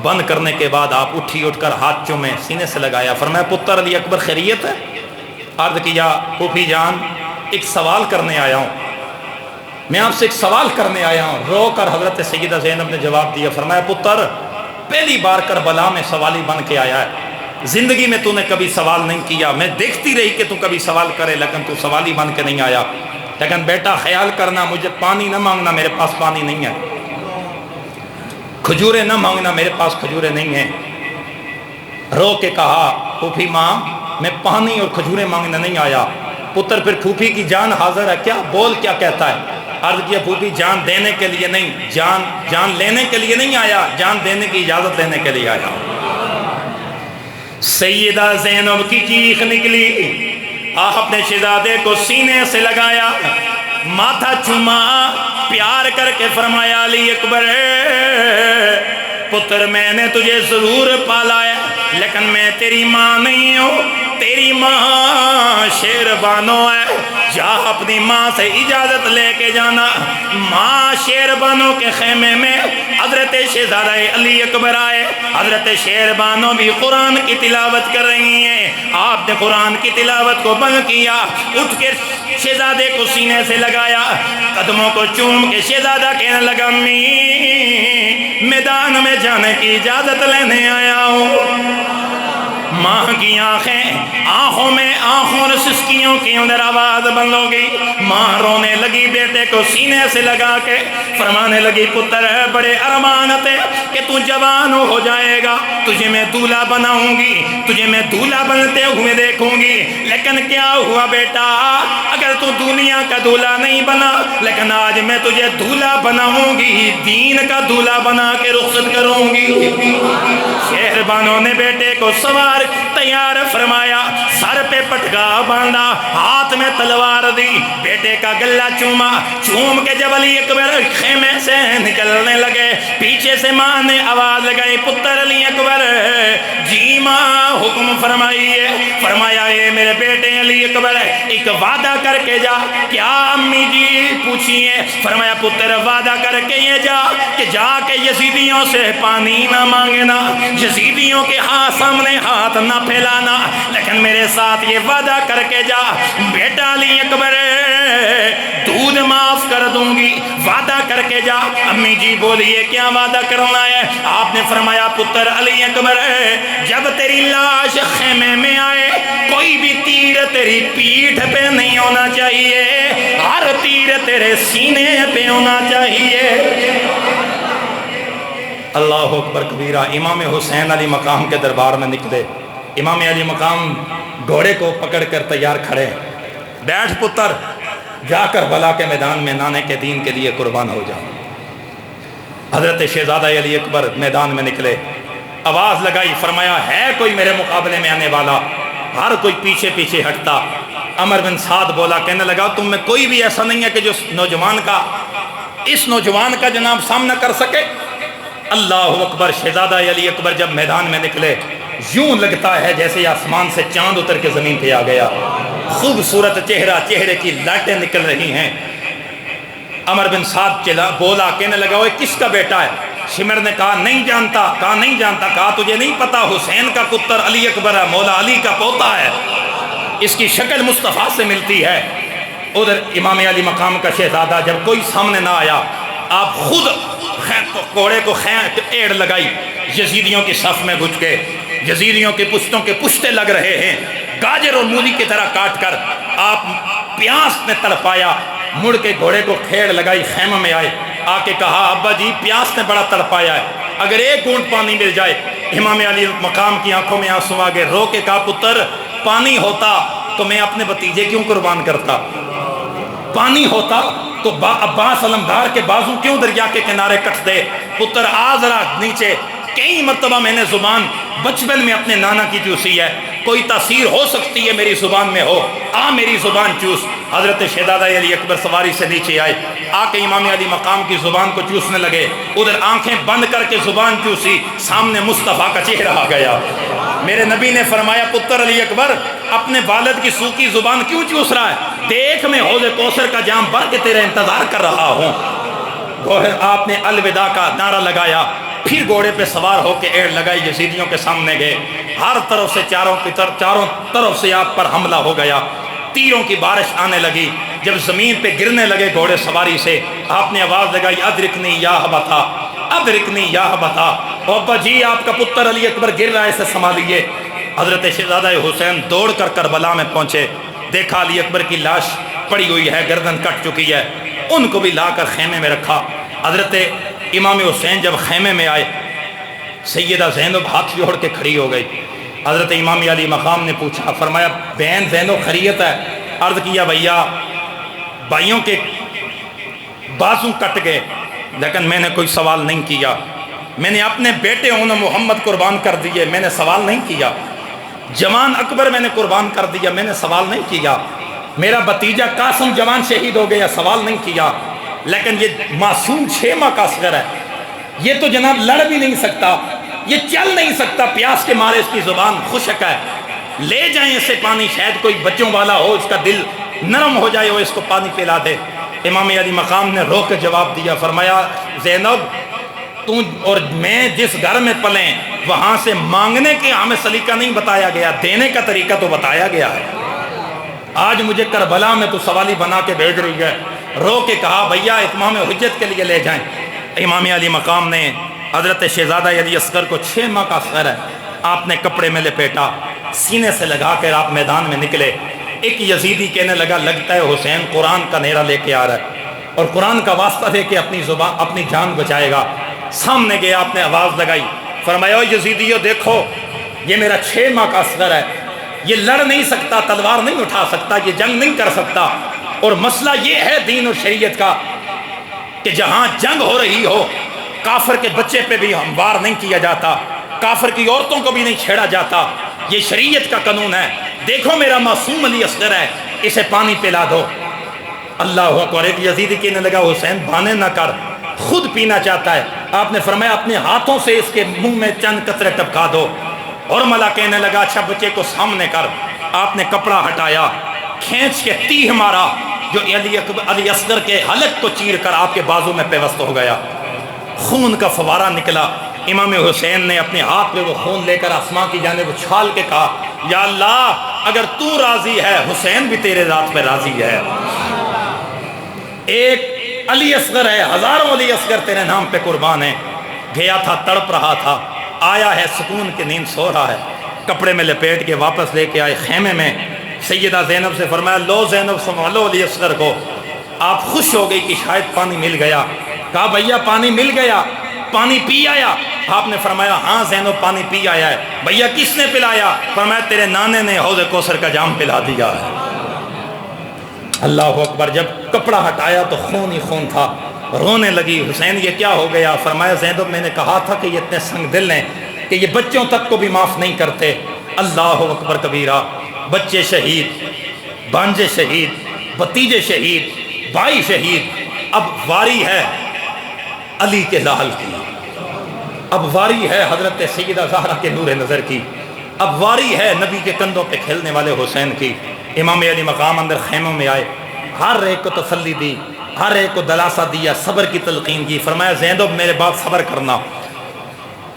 S1: بند کرنے کے بعد آپ اٹھ کر ہاتھ چومے، سینے سے لگایا، فرمایا پتر علی اکبر خیریت ہے؟ عرض کیا پھوپھی جان ایک سوال کرنے آیا ہوں، میں آپ سے ایک سوال کرنے آیا ہوں۔ رو کر حضرت سیدہ زینب نے جواب دیا، فرمایا پتر پہلی بار کربلا میں سوالی بن کے آیا ہے، زندگی میں تو نے کبھی سوال نہیں کیا، میں دیکھتی رہی کہ تو کبھی سوال کرے لیکن تو سوالی بن کے نہیں آیا، لیکن بیٹا خیال کرنا مجھے پانی نہ مانگنا، میرے پاس پانی نہیں ہے، کھجوریں نہ مانگنا، میرے پاس کھجوریں نہیں ہیں۔ رو کے کہا پھوپھی ماں میں پانی اور کھجوریں مانگنا نہیں آیا۔ پتر پھر پھوپھی کی جان حاضر ہے کیا؟ بول کیا کہتا ہے؟ عرض کیا پھوپھی جان دینے کے لیے نہیں، جان لینے کے لیے نہیں آیا، جان دینے کی اجازت لینے کے لیے آیا۔ سیدہ زینب کی چیخ نکلی، آپ اپنے شہزادے کو سینے سے لگایا، ماتھا چوما، پیار کر کے فرمایا علی اکبر پتر میں نے تجھے ضرور پالا ہے لیکن میں تیری ماں نہیں ہوں، تیری ماں شیر بانو ہے، جا اپنی ماں سے اجازت لے کے جانا۔ ماں شیر بانو کے خیمے میں حضرت شہزادہ علی اکبر آئے، حضرت شیر بانو بھی قرآن کی تلاوت کر رہی ہیں۔ آپ نے قرآن کی تلاوت کو بند کیا، اٹھ کے شہزادے کو سینے سے لگایا، قدموں کو چوم کے شہزادہ کہنے لگا امی میدان میں جانے کی اجازت لینے آیا ہوں۔ ماں کی آنکھوں میں آنکھوں اور سسکیوں کی اندر آواز بند ہو گئی۔ ماں رونے لگی، بیٹے کو سینے سے لگا کے فرمانے لگی پتر بڑے ارمان تھے کہ تو جوان ہو جائے گا، تجھے میں دولہا بناؤں گی، تجھے میں دولہا بنتے ہوئے دیکھوں گی، لیکن کیا ہوا بیٹا، اگر تو دنیا کا دولہا نہیں بنا لیکن آج میں تجھے دولہا بناؤں گی، دین کا دولہا بنا کے رخصت کروں گی۔ شہر بانو نے بیٹے کو سوار تیار فرمایا، سر پہ پٹکا باندھا، ہاتھ میں تلوار دی، بیٹے کا گلہ چوما، چوم کے جب علی اکبر خیمے سے نکلنے لگے، پیچھے سے ماں نے آواز لگائی پتر علی اکبر جی ماں حکم فرمائیے۔ فرمایا اے میرے بیٹے علی اکبر ایک وعدہ کر کے جا۔ کیا امی جی پوچھئے؟ فرمایا پتر وعدہ کر کے یہ جا کہ جا کے یزیدیوں سے پانی نہ مانگنا، یزیدیوں کے سامنے ہاتھ نہ پھیلانا، لیکن میرے ساتھ یہ وعدہ کر کے جا بیٹا علی اکبر دودھ معاف کر دوں گی، وعدہ کر کے جا۔ امی جی بولیے کیا وعدہ کرنا ہے؟ آپ نے فرمایا پتر علی اکبر جب تیری لاش خیمے میں آئے کوئی بھی تیر تیری پیٹھ پہ نہیں ہونا چاہیے، ہر تیر تیرے سینے پہ ہونا چاہیے۔ اللہ اکبر کبیرہ۔ امام حسین علی مقام کے دربار میں نکلے، امام علی مقام گھوڑے کو پکڑ کر تیار کھڑے، بیٹھ پتر جا کر بلا کے میدان میں نانے کے دین کے لیے قربان ہو جا۔ حضرت شہزادہ علی اکبر میدان میں نکلے، آواز لگائی، فرمایا ہے کوئی میرے مقابلے میں آنے والا؟ ہر کوئی پیچھے پیچھے ہٹتا۔ عمر بن سعد بولا، کہنے لگا تم میں کوئی بھی ایسا نہیں ہے کہ جو اس نوجوان کا جناب سامنا کر سکے؟ اللہ اکبر۔ شہزادہ علی اکبر جب میدان میں نکلے یوں لگتا ہے جیسے آسمان سے چاند اتر کے زمین پہ آ گیا، خوبصورت چہرہ، چہرے کی لائٹیں نکل رہی ہیں۔ عمر بن سعد بولا، کہنے لگا وہ کس کا بیٹا ہے؟ شمر نے کہا نہیں جانتا، کہا نہیں جانتا، کہا تجھے نہیں پتا حسین کا پتر علی اکبر ہے، مولا علی کا پوتا ہے، اس کی شکل مصطفیٰ سے ملتی ہے۔ ادھر امام علی مقام کا شہزادہ جب کوئی سامنے نہ آیا، آپ خود کوڑے کو ایڑ لگائی، یزیدیوں کی صف میں گھس کے یزیدیوں کے پشتوں کے پشتے لگ رہے ہیں، گاجر اور مولی کی طرح کاٹ کر آپ پیاس نے تڑپایا، مڑ کے گھوڑے کو کھیڑ لگائی، خیمہ میں آئے، آ کے کہا ابا جی پیاس نے بڑا تڑپایا ہے، اگر ایک گھونٹ پانی مل جائے۔ امام علی مقام کی آنکھوں میں آنسو آ گئے، رو کے کہا پتر پانی ہوتا تو میں اپنے بھتیجے کیوں قربان کرتا؟ پانی ہوتا تو عباس علمدار کے بازو کیوں دریا کے کنارے کٹ دے؟ پتر آ ذرا نیچے۔ کئی مرتبہ میں نے زبان بچپن میں اپنے نانا کی چوسی ہے، کوئی تاثیر ہو سکتی ہے میری زبان میں ہو، آ میری زبان چوس۔ حضرت شہزادہ علی اکبر سواری سے نیچے آئے، آ کے امام علی مقام کی زبان کو چوسنے لگے، ادھر آنکھیں بند کر کے زبان چوسی، سامنے مصطفیٰ کا چہرہ آ گیا۔ میرے نبی نے فرمایا پتر علی اکبر اپنے والد کی سوکھی زبان کیوں چوس رہا ہے؟ دیکھ میں حوض کوثر کا جام بھر کے تیرے انتظار کر رہا ہوں۔ آپ نے الوداع کا نعرہ لگایا، پھر گھوڑے پہ سوار ہو کے ایڑ لگائی، یزیدیوں کے سامنے گئے، ہر طرف سے چاروں طرف سے آپ پر حملہ ہو گیا، تیروں کی بارش آنے لگی۔ جب زمین پہ گرنے لگے گھوڑے سواری سے، آپ نے آواز لگائی ادرکنی یا ابتا، ادرکنی یا ابتا، ابا جی آپ کا پتر علی اکبر گر رہا ہے، اسے سنبھالیے۔ حضرت شہزادہ حسین دوڑ کر کربلا میں پہنچے، دیکھا علی اکبر کی لاش پڑی ہوئی ہے، گردن کٹ چکی ہے، ان کو بھی لا کر خیمے میں رکھا۔ حضرت امام حسین جب خیمے میں آئے، سیدہ زینب ہاتھ جوڑ کے کھڑی ہو گئی۔ حضرت امام علی مقام نے پوچھا، فرمایا بہن زینب خیریت ہے؟ عرض کیا بھیا بھائیوں کے بازو کٹ گئے، لیکن میں نے کوئی سوال نہیں کیا، میں نے اپنے بیٹے ہونا محمد قربان کر دیے، میں نے سوال نہیں کیا، جوان اکبر میں نے قربان کر دیا، میں نے سوال نہیں کیا، میرا بھتیجا قاسم جوان شہید ہو گیا، سوال نہیں کیا، لیکن یہ معصوم 6 ماہ کا اصغر ہے، یہ تو جناب لڑ بھی نہیں سکتا، یہ چل نہیں سکتا، پیاس کے مارے اس کی زبان خشک ہے، لے جائیں اسے پانی، شاید کوئی بچوں والا ہو، اس کا دل نرم ہو جائے، وہ اس کو پانی پلا دے۔ امام علی مقام نے رو کے جواب دیا، فرمایا زینب تو اور میں جس گھر میں پلیں وہاں سے مانگنے کے ہمیں سلیقہ نہیں بتایا گیا، دینے کا طریقہ تو بتایا گیا ہے۔ آج مجھے کربلا میں تو سوالی بنا کے بھیج رہی ہے، رو کے کہا بھیا اتمام حجت کے لیے لے جائیں۔ امام علی مقام نے حضرت شہزادہ علی اصغر کو 6 ماہ کا اصغر ہے، آپ نے کپڑے میں لپیٹا، سینے سے لگا کر آپ میدان میں نکلے۔ ایک یزیدی کہنے لگا لگتا ہے حسین قرآن کا نیرا لے کے آ رہا ہے اور قرآن کا واسطہ دے کے اپنی جان بچائے گا۔ سامنے گیا، آپ نے آواز لگائی، فرمایا یزیدیو دیکھو یہ میرا 6 ماہ کا اصغر ہے، یہ لڑ نہیں سکتا، تلوار نہیں اٹھا سکتا، یہ جنگ نہیں کر سکتا، اور مسئلہ یہ ہے دین اور شریعت کا کہ جہاں جنگ ہو رہی ہو کافر کے بچے پہ بھی وار نہیں کیا جاتا، کافر کی عورتوں کو بھی نہیں چھیڑا جاتا، یہ شریعت کا قانون ہے۔ دیکھو میرا معصوم علی اصغر ہے، اسے پانی پلا دو۔ اللہ اکبر۔ ایک یزیدی کہنے لگا حسین بہانے نہ کر، خود پینا چاہتا ہے۔ آپ نے فرمایا اپنے ہاتھوں سے اس کے منہ میں چند قطرے ٹپکا دو۔ اور ملا کہنے لگا اچھا بچے کو سامنے کر۔ آپ نے کپڑا ہٹایا، کھینچ کے تیہ مارا جو علی اصغر کے حلق کو چیر کر آپ کے بازو میں پیوست ہو گیا، خون کا فوارہ نکلا۔ امام حسین نے اپنے ہاتھ میں وہ خون لے کر آسمان کی جانب اچھال کے کہا یا اللہ اگر تو راضی ہے حسین بھی تیرے ذات پہ راضی ہے۔ ایک علی اصغر ہے، ہزاروں علی اصغر تیرے نام پہ قربان ہے۔ گیا تھا تڑپ رہا تھا، آیا ہے سکون کی نیند سو رہا ہے، کپڑے میں لپیٹ کے واپس لے کے آئے خیمے میں۔ سیدہ زینب سے فرمایا لو زینب سنبھالو علی اصغر کو۔ آپ خوش ہو گئی کہ شاید پانی مل گیا۔ کہا بھیا پانی مل گیا، پانی پی آیا؟ آپ نے فرمایا ہاں زینب پانی پی آیا ہے۔ بھیا کس نے پلایا؟ فرمایا تیرے نانے نے حوض کوثر کا جام پلا دیا ہے۔ اللہ اکبر۔ جب کپڑا ہٹایا تو خون ہی خون تھا، رونے لگی۔ حسین یہ کیا ہو گیا؟ فرمایا زینب میں نے کہا تھا کہ یہ اتنے سنگ دل ہیں کہ یہ بچوں تک کو بھی معاف نہیں کرتے۔ اللہ اکبر کبیرہ۔ بچے شہید، بانجے شہید، بھتیجے شہید، بھائی شہید۔ اب واری ہے علی کے لال کی، اب واری ہے حضرت سیدہ زہرا کے نور نظر کی، اب واری ہے نبی کے کندھوں پہ کھیلنے والے حسین کی۔ امام علی مقام اندر خیموں میں آئے، ہر ایک کو تسلی دی، ہر ایک کو دلاسا دیا، صبر کی تلقین کی۔ فرمایا زینب میرے بات صبر کرنا،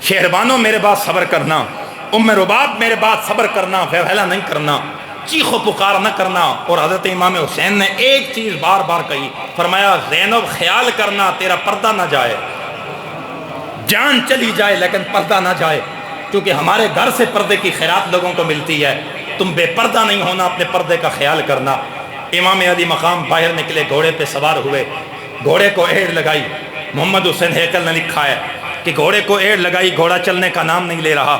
S1: شہربانوں میرے بات صبر کرنا، ام رباب میرے بات صبر کرنا، فیصلہ نہیں کرنا، چیخ و پکار نہ کرنا۔ اور حضرت امام حسین نے ایک چیز بار بار کہی، فرمایا زینب خیال کرنا تیرا پردہ نہ جائے، جان چلی جائے لیکن پردہ نہ جائے، کیونکہ ہمارے گھر سے پردے کی خیرات لوگوں کو ملتی ہے، تم بے پردہ نہیں ہونا، اپنے پردے کا خیال کرنا۔ امام علی مقام باہر نکلے، گھوڑے پہ سوار ہوئے، گھوڑے کو ایڑ لگائی۔ محمد حسین ہیکل نے لکھا ہے کہ گھوڑے کو ایڑ لگائی، گھوڑا چلنے کا نام نہیں لے رہا۔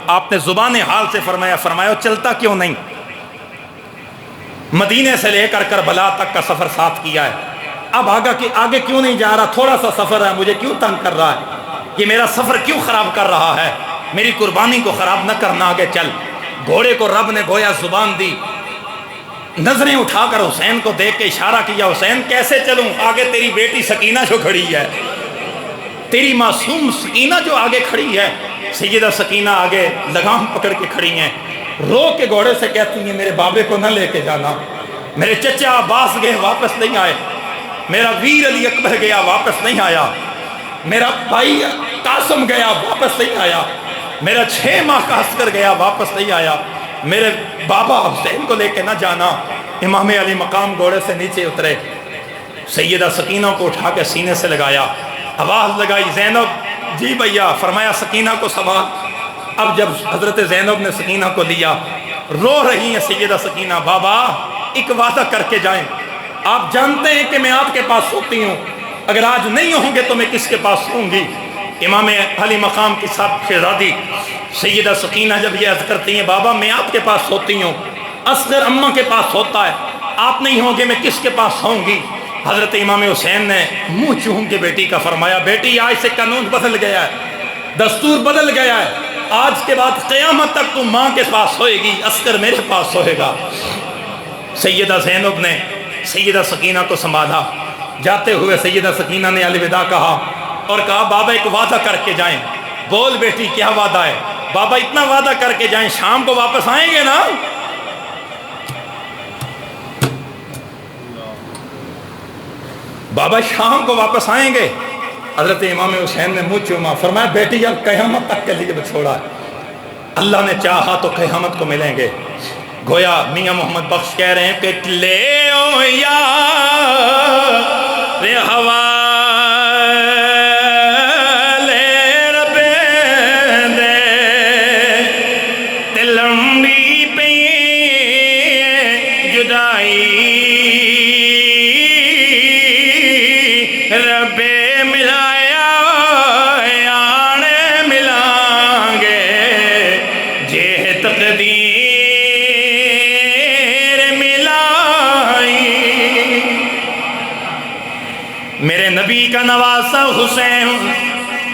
S1: آپ نے زبان حال سے فرمایا چلتا کیوں نہیں؟ مدینے سے لے کر کربلا تک کا سفر ساتھ کیا ہے، اب آگے کیوں نہیں جا رہا؟ تھوڑا سا سفر ہے، مجھے کیوں تنگ کر رہا ہے؟ یہ میرا سفر کیوں خراب کر رہا ہے؟ میری قربانی کو خراب نہ کرنا، آگے چل۔ گھوڑے کو رب نے گویا زبان دی، نظریں اٹھا کر حسین کو دیکھ کے اشارہ کیا، حسین کیسے چلوں؟ آگے تیری بیٹی سکینہ جو کھڑی ہے، تیری معصوم سکینہ جو آگے کھڑی ہے۔ سیدہ سکینہ آگے لگام پکڑ کے کھڑی ہیں، رو کے گھوڑے سے کہتی ہیں میرے بابے کو نہ لے کے جانا، میرے چچا عباس گئے واپس نہیں آئے، میرا ویر علی اکبر گیا واپس نہیں آیا، میرا بھائی قاسم گیا واپس نہیں آیا، میرا 6 ماہ کا اصغر گیا واپس نہیں آیا، میرے بابا حسین کو لے کے نہ جانا۔ امام علی مقام گھوڑے سے نیچے اترے، سیدہ سکینہ کو اٹھا کے سینے سے لگایا، آواز لگائی زینب جی بھیا۔ فرمایا سکینہ کو سنبھال۔ اب جب حضرت زینب نے سکینہ کو لیا، رو رہی ہیں سیدہ سکینہ، بابا ایک وعدہ کر کے جائیں، آپ جانتے ہیں کہ میں آپ کے پاس سوتی ہوں، اگر آج نہیں ہوں گے تو میں کس کے پاس ہوں گی؟ امام علی مقام کی صاحب شہزادی سیدہ سکینہ جب یہ عرض کرتی ہیں بابا میں آپ کے پاس ہوتی ہوں، اصغر اماں کے پاس ہوتا ہے، آپ نہیں ہوں گے میں کس کے پاس ہوں گی؟ حضرت امام حسین نے منہ چوم کے بیٹی کا فرمایا بیٹی آج سے قانون بدل گیا ہے، دستور بدل گیا ہے، آج کے بعد قیامت تک تم ماں کے پاس ہوئے گی، اصغر میرے پاس ہوئے گا۔ سیدہ زینب نے سیدہ سکینہ کو سنبھالا، جاتے ہوئے سیدہ سکینہ نے الوداع کہا اور کہا بابا ایک وعدہ کر کے جائیں۔ بول بیٹی کیا وعدہ ہے؟ بابا اتنا وعدہ کر کے جائیں شام کو واپس آئیں گے نا؟ بابا شام کو واپس آئیں گے؟ حضرت امام حسین نے منہ چوما، فرمایا بیٹی اب قیامت تک کے لیے چھوڑا ہے، اللہ نے چاہا تو قیامت کو ملیں گے۔ گویا میاں محمد بخش کہہ رہے ہیں کہ لے او یا رے ہوا میرے نبی کا نواسا حسین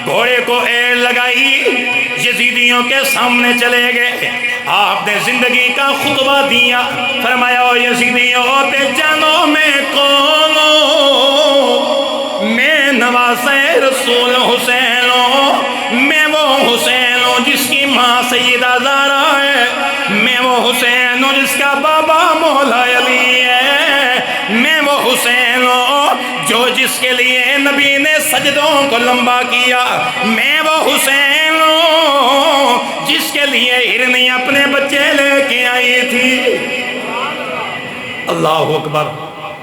S1: گھوڑے کو ایڑ لگائی، یزیدیوں کے سامنے چلے گئے، آپ نے زندگی کا خطبہ دیا، فرمایا او یزیدیوں تے جانو میں کون ہوں، میں نواسا رسول حسین ہوں، میں وہ حسین ہوں جس کی ماں سیدہ زہرا ہے، میں وہ حسین ہوں جس کا بابا مولا علی ہے، میں وہ حسین ہوں جو جس کے لیے نبی نے سجدوں کو لمبا کیا، میں وہ حسین ہوں جس کے لیے ہرنی اپنے بچے لے کے آئی تھی۔ اللہ اکبر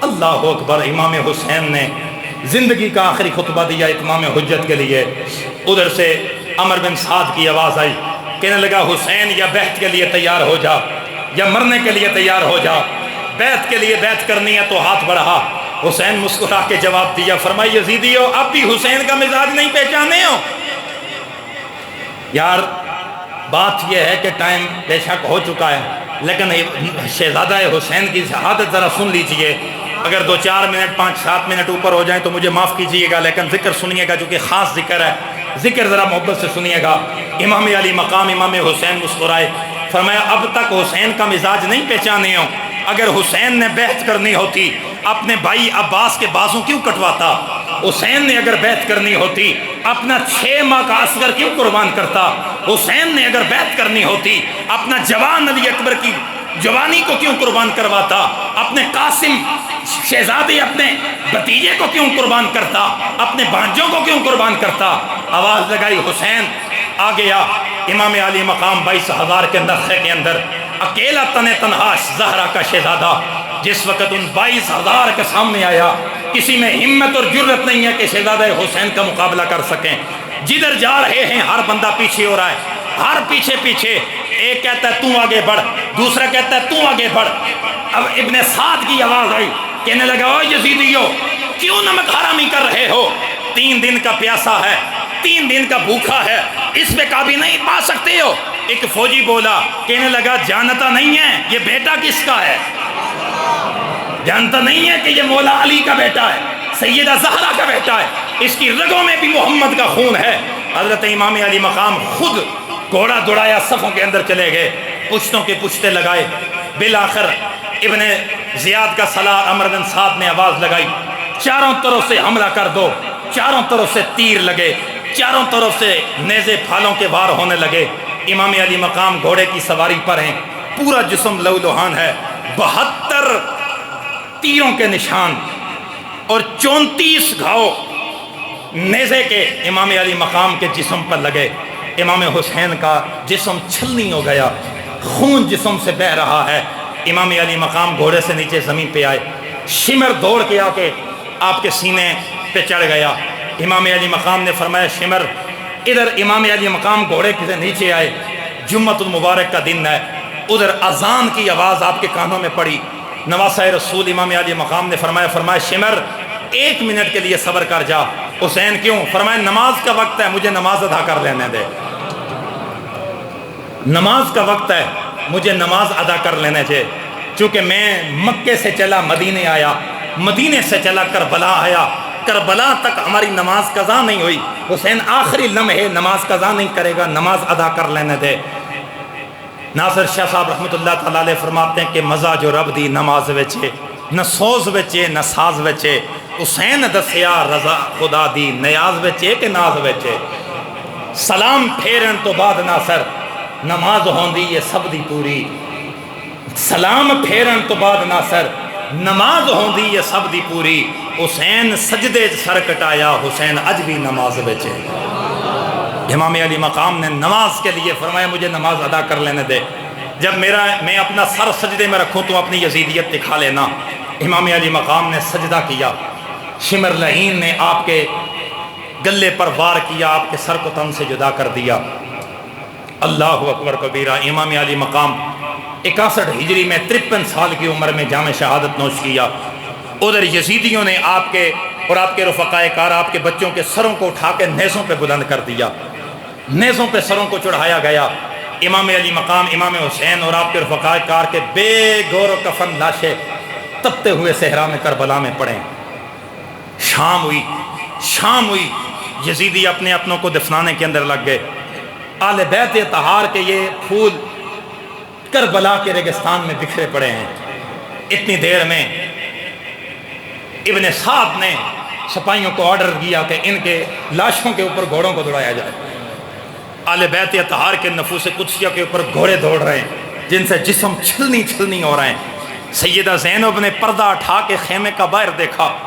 S1: اللہ اکبر۔ امام حسین نے زندگی کا آخری خطبہ دیا اتمام حجت کے لیے۔ ادھر سے عمر بن سعد کی آواز آئی، کہنے لگا حسین یا بیعت کے لیے تیار ہو جا یا مرنے کے لیے تیار ہو جا، بیعت کے لیے بیعت کرنی ہے تو ہاتھ بڑھا۔ حسین مسکرا کے جواب دیا، فرمایا یزیدیو اب بھی حسین کا مزاج نہیں پہچانے ہو؟ یار بات یہ ہے کہ ٹائم بے شک ہو چکا ہے، لیکن شہزادہ حسین کی شہادت ذرا سن لیجئے۔ اگر 2-4 منٹ 5-7 منٹ اوپر ہو جائیں تو مجھے معاف کیجئے گا، لیکن ذکر سنیے گا جو کہ خاص ذکر ہے، ذکر ذرا محبت سے سنیے گا۔ امام علی مقام امام حسین مسکرائے، فرمایا اب تک حسین کا مزاج نہیں پہچانے ہو؟ اگر حسین نے بیعت کرنی ہوتی اپنے بھائی عباس کے بازو کیوں کٹواتا؟ حسین نے اگر بیعت کرنی ہوتی اپنا 6 ماہ کا اصغر کیوں قربان کرتا؟ حسین نے اگر بیعت کرنی ہوتی اپنا جوان علی اکبر کی جوانی کو کیوں قربان کرواتا؟ اپنے قاسم شہزادی اپنے بھتیجے کو کیوں قربان کرتا؟ اپنے بھانجوں کو کیوں قربان کرتا؟ آواز لگائی حسین آ گیا۔ امام علی مقام 22,000 کے نخے کے اندر اکیلا تنہا زہرا کا شہزادہ جس وقت ان 22,000 کے سامنے آیا، کسی میں ہمت اور جرت نہیں ہے کہ شہزادہ حسین کا مقابلہ کر سکیں۔ جدھر جا رہے ہیں ہر بندہ پیچھے ہو رہا ہے، ہر پیچھے، ایک کہتا ہے تو آگے بڑھ، دوسرا کہتا ہے تو آگے بڑھ۔ اب ابن سعد کی آواز آئی، کہنے لگا او یزیدیو کیوں نمک حرامی کر رہے ہو؟ 3 دن کا پیاسا ہے، 3 دن کا بھوکا ہے، اس پہ کبھی نہیں پا سکتے ہو؟ ایک فوجی بولا، کہنے لگا جانتا نہیں ہے یہ بیٹا کس کا ہے؟ جانتا نہیں ہے کہ یہ مولا علی کا بیٹا ہے، سیدہ زہرا کا بیٹا ہے، اس کی رگوں میں بھی محمد کا خون ہے۔ حضرت امام علی مقام خود گھوڑا دوڑایا، صفوں کے اندر چلے گئے، پشتوں کے پشتے لگائے، بالآخر ابن زیاد کا سالار عمر بن سعد نے آواز لگائی، چاروں طرف سے حملہ کر دو۔ چاروں طرف سے تیر لگے، چاروں طرف سے نیزے پھالوں کے وار ہونے لگے۔ امام علی مقام گھوڑے کی سواری پر ہیں، پورا جسم لہولہان ہے، 72 تیروں کے نشان اور 34 گھاؤ نیزے کے امام علی مقام کے جسم پر لگے۔ امام حسین کا جسم چھلنی ہو گیا، خون جسم سے بہہ رہا ہے۔ امام علی مقام گھوڑے سے نیچے زمین پہ آئے، شمر دوڑ کے آ کے آپ کے سینے پہ چڑھ گیا۔ امام علی مقام نے فرمایا شمر ادھر۔ امام علی مقام گھوڑے سے نیچے آئے، جمعۃ المبارک کا دن ہے، ادھر اذان کی آواز آپ کے کانوں میں پڑی۔ نواسہ رسول امام علی مقام نے فرمایا شمر ایک منٹ کے لیے صبر کر جا۔ حسین کیوں؟ فرمایا نماز کا وقت ہے، مجھے نماز ادا کر لینے دے، نماز کا وقت ہے، مجھے نماز ادا کر لینے دے۔ چونکہ میں مکے سے چلا مدینے آیا، مدینے سے چلا کربلا آیا، کربلا تک ہماری نماز قضا نہیں ہوئی، حسین آخری لمحے نماز قضا نہیں کرے گا، نماز ادا کر لینے دے۔ ناصر شاہ صاحب رحمۃ اللہ تعالیٰ علیہ فرماتے ہیں کہ مزہ جو رب دی نماز وچے، نہ سوز وچے نہ ساز وچے، حسین دسیا رضا خدا دی نیاز وچے کہ ناز وچے۔ سلام پھیرن تو بعد ناصر نماز ہوندی یہ سب دی پوری، سلام پھیرن تو بعد ناصر نماز ہوندی یہ سب دی پوری۔ حسین سجدے سر کٹایا، حسین اج بھی نماز وچے۔ امام علی مقام نے نماز کے لیے فرمایا مجھے نماز ادا کر لینے دے، جب میں اپنا سر سجدے میں رکھوں تو اپنی یزیدیت دکھا لینا۔ امام علی مقام نے سجدہ کیا، شمر لعین نے آپ کے گلے پر وار کیا، آپ کے سر کو تن سے جدا کر دیا۔ اللہ اکبر کبیرہ۔ امام علی مقام 61 ہجری میں 53 سال کی عمر میں جام شہادت نوش کیا۔ ادھر یزیدیوں نے آپ کے اور آپ کے رفقائے کار، آپ کے بچوں کے سروں کو اٹھا کے نیزوں پہ بلند کر دیا، نیزوں پہ سروں کو چڑھایا گیا۔ امام علی مقام، امام حسین اور آپ کے رفقائے کار کے بے گور و کفن لاشیں تپتے ہوئے صحرا میں کربلا میں پڑیں۔ شام ہوئی، یزیدی اپنے اپنوں کو دفنانے کے اندر لگ گئے۔ آل بیت اطہار کے یہ پھول کربلا کے ریگستان میں بکھرے پڑے ہیں۔ اتنی دیر میں ابن سعد نے سپاہیوں کو آرڈر کیا کہ ان کے لاشوں کے اوپر گھوڑوں کو دوڑایا جائے۔ آل بیت اطہار کے نفوس قدسیہ کے اوپر گھوڑے دوڑ رہے ہیں جن سے جسم چھلنی ہو رہے ہیں۔ سیدہ زینب نے پردہ اٹھا کے خیمے کا باہر دیکھا۔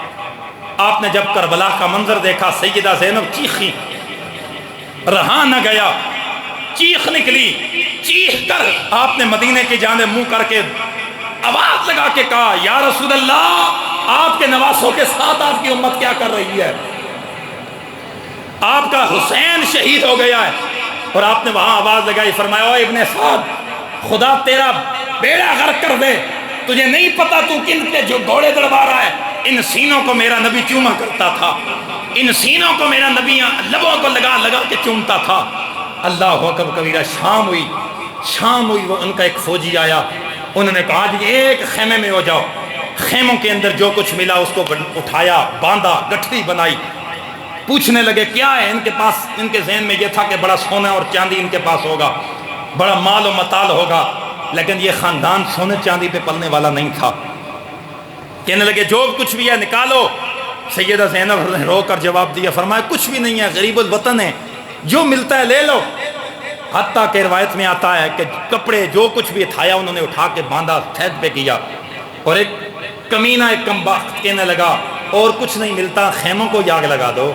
S1: آپ نے جب کربلا کا منظر دیکھا، سیدہ زینب چیخی، رہا نہ گیا، چیخ نکلی۔ چیخ کر آپ نے مدینے کی جانب منہ کر کے آواز لگا کے کہا یا رسول اللہ، آپ کے نواسوں کے ساتھ آپ کی امت کیا کر رہی ہے؟ آپ کا حسین شہید ہو گیا ہے۔ اور آپ نے وہاں آواز لگائی، فرمایا او ابن سعد، خدا تیرا بیڑا غرق کر دے، تجھے نہیں پتا تو کن پہ جو گھوڑے دوڑا رہا ہے؟ ان سینوں کو میرا نبی چوما کرتا تھا، ان سینوں کو میرا نبی لبوں کو لگا کے چومتا تھا۔ اللہ اکبر کبیرہ۔ شام ہوئی، وہ ان کا ایک فوجی آیا، انہوں نے کہا جی ایک خیمے میں ہو جاؤ۔ خیموں کے اندر جو کچھ ملا اس کو اٹھایا، باندھا، گٹھری بنائی۔ پوچھنے لگے کیا ہے ان کے پاس؟ ان کے ذہن میں یہ تھا کہ بڑا سونا اور چاندی ان کے پاس ہوگا، بڑا مال و متال ہوگا، لیکن یہ خاندان سونے چاندی پہ پلنے والا نہیں تھا۔ کہنے لگے جو کچھ بھی ہے نکالو۔ سیدہ زینب نے رو کر جواب دیا، فرمایا کچھ بھی نہیں ہے، غریب الوطن ہے، جو ملتا ہے لے لو۔ حتیٰ کہ روایت میں آتا ہے کہ کپڑے جو کچھ بھی تھایا انہوں نے اٹھا کے باندھا، تھید پہ کیا۔ اور ایک کمینہ، ایک کمبخت کہنے لگا اور کچھ نہیں ملتا، خیموں کو آگ لگا دو۔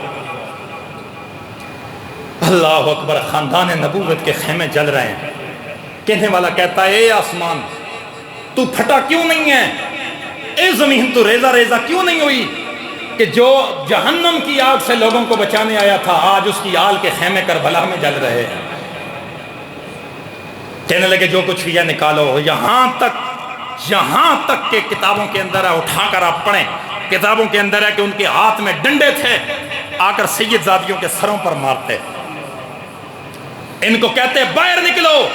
S1: اللہ اکبر۔ خاندان نبوت کے خیمے جل رہے ہیں۔ کہنے والا کہتا ہے اے آسمان تو پھٹا کیوں نہیں ہے؟ اے زمین تو ریزہ ریزہ کیوں نہیں ہوئی؟ کہ جو جہنم کی آگ سے لوگوں کو بچانے آیا تھا آج اس کی آل کے خیمے کربلا میں جل رہے ہیں۔ کہنے لگے جو کچھ بھی ہے نکالو۔ یہاں تک کہ کتابوں کے اندر ہے، اٹھا کر آپ پڑھیں، کتابوں کے اندر ہے کہ ان کے ہاتھ میں ڈنڈے تھے، آ کر سید زادیوں کے سروں پر مارتے۔ ان کو کہتے باہر نکلو،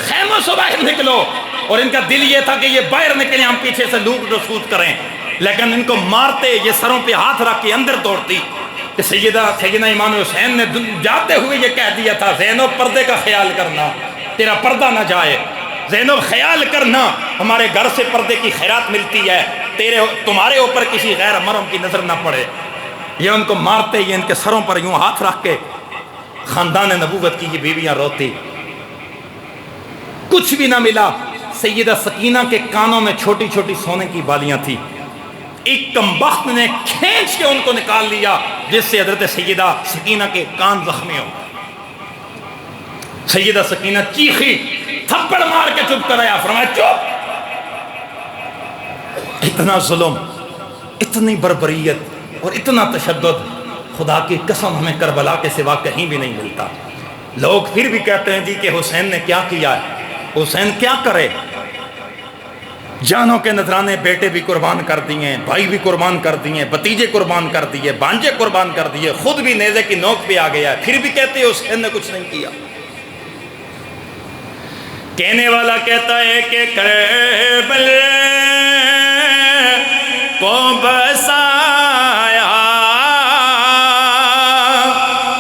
S1: خیموں سے باہر نکلو، اور ان کا دل یہ تھا کہ یہ باہر نکلیں، ہم پیچھے سے لوٹ رسوت کریں، لیکن ان کو مارتے، یہ سروں پہ ہاتھ رکھ کے اندر دوڑتی۔ کہ سیدنا امام حسین نے جاتے ہوئے یہ کہہ دیا تھا زینب پردے کا خیال کرنا، تیرا پردہ نہ جائے، زینب خیال کرنا، ہمارے گھر سے پردے کی خیرات ملتی ہے، تمہارے اوپر کسی غیر محرم کی نظر نہ پڑے۔ یہ ان کو مارتے، یہ ان کے سروں پر یوں ہاتھ رکھ کے، خاندان نبوت کی یہ بیویاں روتی۔ کچھ بھی نہ ملا۔ سیدہ سکینہ کے کانوں میں چھوٹی چھوٹی سونے کی بالیاں تھی، ایک کمبخت نے کھینچ کے ان کو نکال لیا جس سے حضرت سیدہ سکینہ کے کان زخمی ہو۔ سیدہ سکینہ چیخی، تھپڑ مار کے چپ کرایا، فرمایا چپ۔ اتنا ظلم، اتنی بربریت اور اتنا تشدد، خدا کی قسم ہمیں کربلا کے سوا کہیں بھی نہیں ملتا۔ لوگ پھر بھی کہتے ہیں جی کہ حسین نے کیا کیا ہے، حسین کیا کرے؟ جانوں کے نذرانے بیٹے بھی قربان کر دیے، بھائی بھی قربان کر دیے، بتیجے قربان کر دیے، بانجے قربان کر دیے، خود بھی نیزے کی نوک پہ آ گیا ہے، پھر بھی کہتے ہیں حسین نے کچھ نہیں کیا۔ کہنے والا کہتا ہے کہ کربل کو بسایا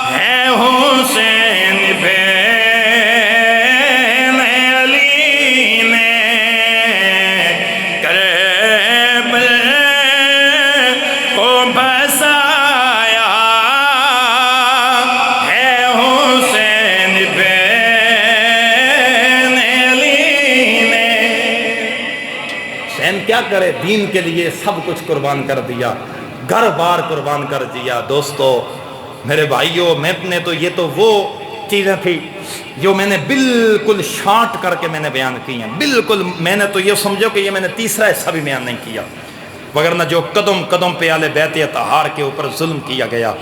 S1: ہے حسین بن علی نے، کربل کو بسایا ہے حسین بن علی نے۔ حسین کیا کرے، دین کے لیے سب کچھ قربان کر دیا، گھر بار قربان کر دیا۔ دوستو میرے بھائیوں، میں نے تو یہ تو وہ چیزیں تھی جو میں نے بالکل شارٹ کر کے میں نے بیان کی ہیں، بالکل میں نے تو یہ سمجھو کہ یہ میں نے تیسرا حصہ بھی بیان نہیں کیا، وگرنہ جو قدم قدم پہ اہل بیت اطہار کے اوپر ظلم کیا گیا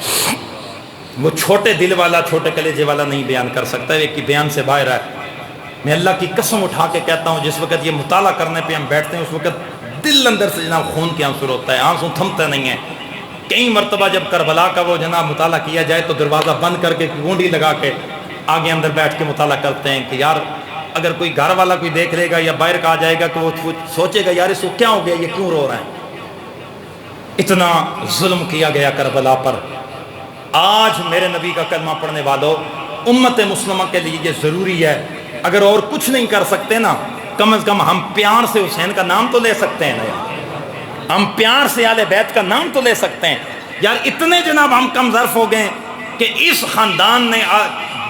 S1: وہ چھوٹے دل والا چھوٹے کلیجے والا نہیں بیان کر سکتا، ایک کی بیان سے باہر ہے۔ میں اللہ کی قسم اٹھا کے کہتا ہوں، جس وقت یہ مطالعہ کرنے پہ ہم بیٹھتے ہیں اس وقت دل اندر سے جناب خون کے آنسو ہوتا ہے، آنسو تھمتے نہیں ہیں۔ کئی مرتبہ جب کربلا کا وہ جناب مطالعہ کیا جائے تو دروازہ بند کر کے گونڈی لگا کے آگے اندر بیٹھ کے مطالعہ کرتے ہیں کہ یار اگر کوئی گھر والا کوئی دیکھ لے گا یا باہر کا آ جائے گا کہ وہ سوچے گا یار اس کو کیا ہو گیا، یہ کیوں رو رہے ہیں۔ اتنا ظلم کیا گیا کربلا پر۔ آج میرے نبی کا کلمہ پڑھنے والوں، امت مسلمہ کے لیے یہ ضروری ہے، اگر اور کچھ نہیں کر سکتے نا، کم از کم ہم پیار سے حسین کا نام تو لے سکتے ہیں نا یار، ہم پیار سے اہل بیت کا نام تو لے سکتے ہیں یار۔ اتنے جناب ہم کم ظرف ہو گئے کہ اس خاندان نے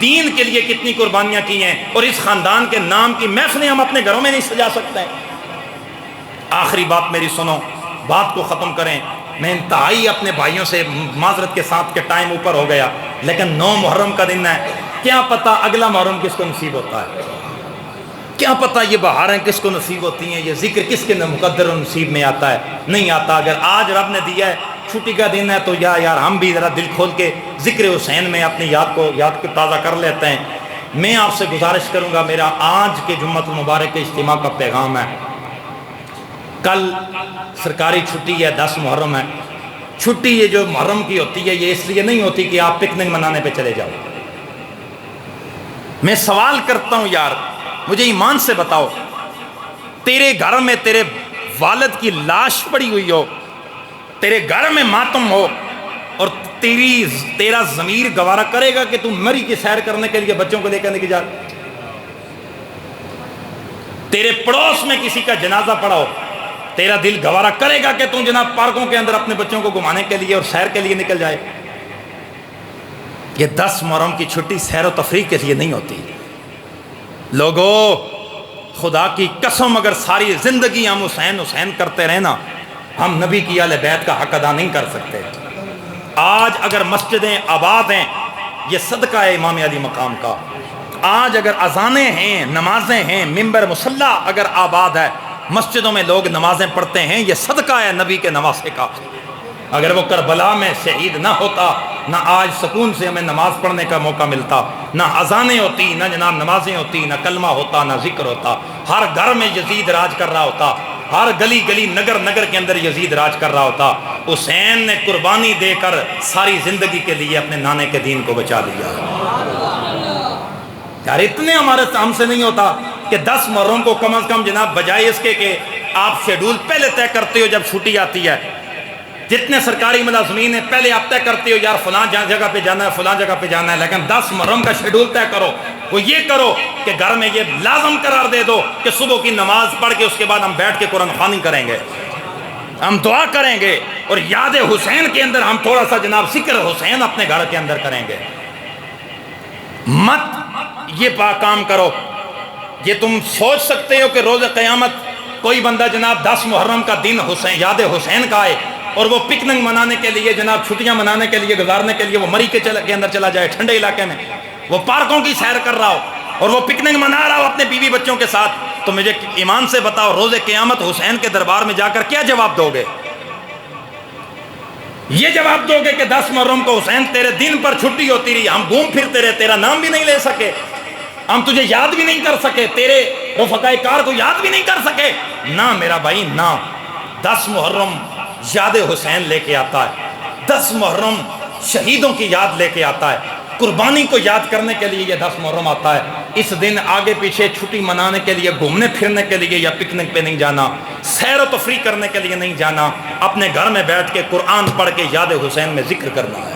S1: دین کے لیے کتنی قربانیاں کی ہیں، اور اس خاندان کے نام کی محفلیں ہم اپنے گھروں میں نہیں سجا سکتے ہیں۔ آخری بات میری سنو، بات کو ختم کریں۔ میں انتہائی اپنے بھائیوں سے معذرت کے ساتھ کہ ٹائم اوپر ہو گیا، لیکن 9 محرم کا دن ہے، کیا پتہ اگلا محرم کس کو نصیب ہوتا ہے، کیا پتہ یہ بہاریں کس کو نصیب ہوتی ہیں، یہ ذکر کس کے مقدر و نصیب میں آتا ہے، نہیں آتا۔ اگر آج رب نے دیا ہے چھٹی کا دن ہے تو یار ہم بھی ذرا دل کھول کے ذکر حسین میں اپنی یاد کو تازہ کر لیتے ہیں۔ میں آپ سے گزارش کروں گا، میرا آج کے جمعۃ المبارک کے اجتماع کا پیغام ہے، کل سرکاری چھٹی ہے، 10 محرم ہے۔ چھٹی یہ جو محرم کی ہوتی ہے یہ اس لیے نہیں ہوتی کہ آپ پکنک منانے پہ چلے جاؤ۔ میں سوال کرتا ہوں یار، مجھے ایمان سے بتاؤ، تیرے گھر میں تیرے والد کی لاش پڑی ہوئی ہو، تیرے گھر میں ماتم ہو، اور تیرا ضمیر گوارا کرے گا کہ تم مری کی سیر کرنے کے لیے بچوں کو لے کر جا؟ تیرے پڑوس میں کسی کا جنازہ پڑا ہو، تیرا دل گوارا کرے گا کہ تم جناب پارکوں کے اندر اپنے بچوں کو گھمانے کے لیے اور سیر کے لیے نکل جائے؟ یہ 10 محرم کی چھٹی سیر و تفریح کے لیے نہیں ہوتی۔ لوگو خدا کی قسم اگر ساری زندگی ہم حسین حسین کرتے رہے نا، ہم نبی کی اہل بیت کا حق ادا نہیں کر سکتے۔ آج اگر مسجدیں آباد ہیں یہ صدقہ ہے امام علی مقام کا، آج اگر اذانیں ہیں، نمازیں ہیں، ممبر مصلی اگر آباد ہے، مسجدوں میں لوگ نمازیں پڑھتے ہیں، یہ صدقہ ہے نبی کے نواسے کا۔ اگر وہ کربلا میں شہید نہ ہوتا، نہ آج سکون سے ہمیں نماز پڑھنے کا موقع ملتا، نہ اذانیں ہوتی، نہ جناب نمازیں ہوتی، نہ کلمہ ہوتا، نہ ذکر ہوتا، ہر گھر میں یزید راج کر رہا ہوتا، ہر گلی گلی نگر نگر کے اندر یزید راج کر رہا ہوتا۔ حسین نے قربانی دے کر ساری زندگی کے لیے اپنے نانے کے دین کو بچا لیا۔ یار اتنے ہم سے نہیں ہوتا کہ 10 محرم کو کم از کم جناب بجائے اس کے کہ آپ شیڈول پہلے طے کرتے ہو جب چھٹی آتی ہے، جتنے سرکاری ملازمین ہیں پہلے آپ طے کرتے ہو یار فلاں جگہ پہ جانا ہے، فلاں جگہ پہ جانا ہے، لیکن 10 محرم کا شیڈول طے کرو، وہ یہ کرو کہ گھر میں یہ لازم قرار دے دو کہ صبح کی نماز پڑھ کے اس کے بعد ہم بیٹھ کے قرآن خوانی کریں گے، ہم دعا کریں گے، اور یاد حسین کے اندر ہم تھوڑا سا جناب ذکر حسین اپنے گھر کے اندر کریں گے۔ مت یہ کام کرو، یہ تم سوچ سکتے ہو کہ روز قیامت کوئی بندہ جناب 10 محرم کا دن حسین یاد حسین کا آئے اور وہ پکنک منانے کے لیے جناب چھٹیاں منانے کے لیے گزارنے کے لیے وہ مری کے اندر چلا جائے، ٹھنڈے علاقے میں وہ پارکوں کی سیر کر رہا ہو اور وہ پکنک منا رہا ہو اپنے بیوی بچوں کے ساتھ، تو مجھے ایمان سے بتاؤ روز قیامت حسین کے دربار میں جا کر کیا جواب دو گے؟ یہ جواب دو گے کہ 10 محرم کو حسین تیرے دن پر چھٹی ہوتی رہی، ہم گھوم پھرتے رہے، تیرا نام بھی نہیں لے سکے۔ ہم تجھے یاد بھی نہیں کر سکے، تیرے رفقائے کار کو یاد بھی نہیں کر سکے؟ نہ میرا بھائی نہ، 10 محرم یاد حسین لے کے آتا ہے، 10 محرم شہیدوں کی یاد لے کے آتا ہے، قربانی کو یاد کرنے کے لیے یہ 10 محرم آتا ہے۔ اس دن آگے پیچھے چھٹی منانے کے لیے، گھومنے پھرنے کے لیے یا پکنک پہ نہیں جانا، سیر و تفریح کرنے کے لیے نہیں جانا، اپنے گھر میں بیٹھ کے قرآن پڑھ کے یاد حسین میں ذکر کرنا ہے۔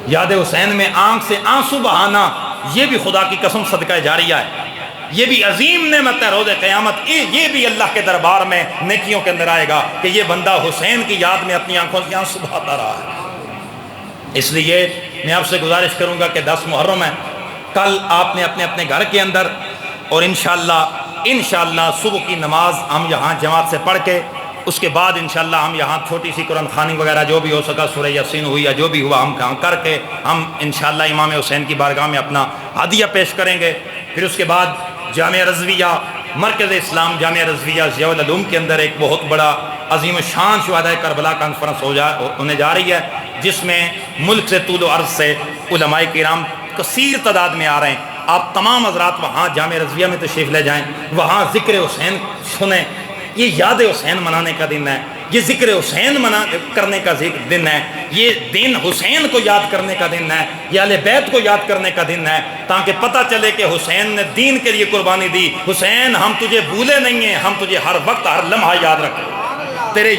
S1: یاد حسین میں آنکھ سے آنسو بہانا، یہ بھی خدا کی قسم صدقہ جاریہ ہے، یہ بھی عظیم نعمت ہے روز قیامت۔ یہ بھی اللہ کے دربار میں نیکیوں کے اندر آئے گا کہ یہ بندہ حسین کی یاد میں اپنی آنکھوں سے آنسو بہاتا رہا ہے۔ اس لیے میں آپ سے گزارش کروں گا کہ 10 محرم ہے، کل آپ نے اپنے اپنے گھر کے اندر، اور انشاءاللہ صبح کی نماز ہم یہاں جماعت سے پڑھ کے، اس کے بعد انشاءاللہ ہم یہاں چھوٹی سی قرآن خوانی وغیرہ جو بھی ہو سکا، سورہ یاسین ہوئی یا جو بھی ہوا، ہم کہاں کر کے ہم انشاءاللہ امام حسین کی بارگاہ میں اپنا ہدیہ پیش کریں گے۔ پھر اس کے بعد جامعہ رضویہ، مرکز اسلام جامعہ رضویہ ضیاء العلوم کے اندر ایک بہت بڑا عظیم الشان شہدائے کربلا کانفرنس ہونے جا رہی ہے، جس میں ملک سے طول و عرض سے علماء کرام کثیر تعداد میں آ رہے ہیں۔ آپ تمام حضرات وہاں جامعہ رضویہ میں تشریف لے جائیں، وہاں ذکر حسین سنیں۔ یہ یاد حسین منانے کا دن ہے، یہ ذکر حسین کرنے کا دن ہے، یہ دن حسین کو یاد کرنے کا دن ہے، یہ اہل بیت کو یاد کرنے کا دن ہے، تاکہ پتہ چلے کہ حسین نے دین کے لیے قربانی دی۔ حسین ہم تجھے بھولے نہیں ہیں، ہم تجھے ہر وقت ہر لمحہ یاد رکھیں، تیرے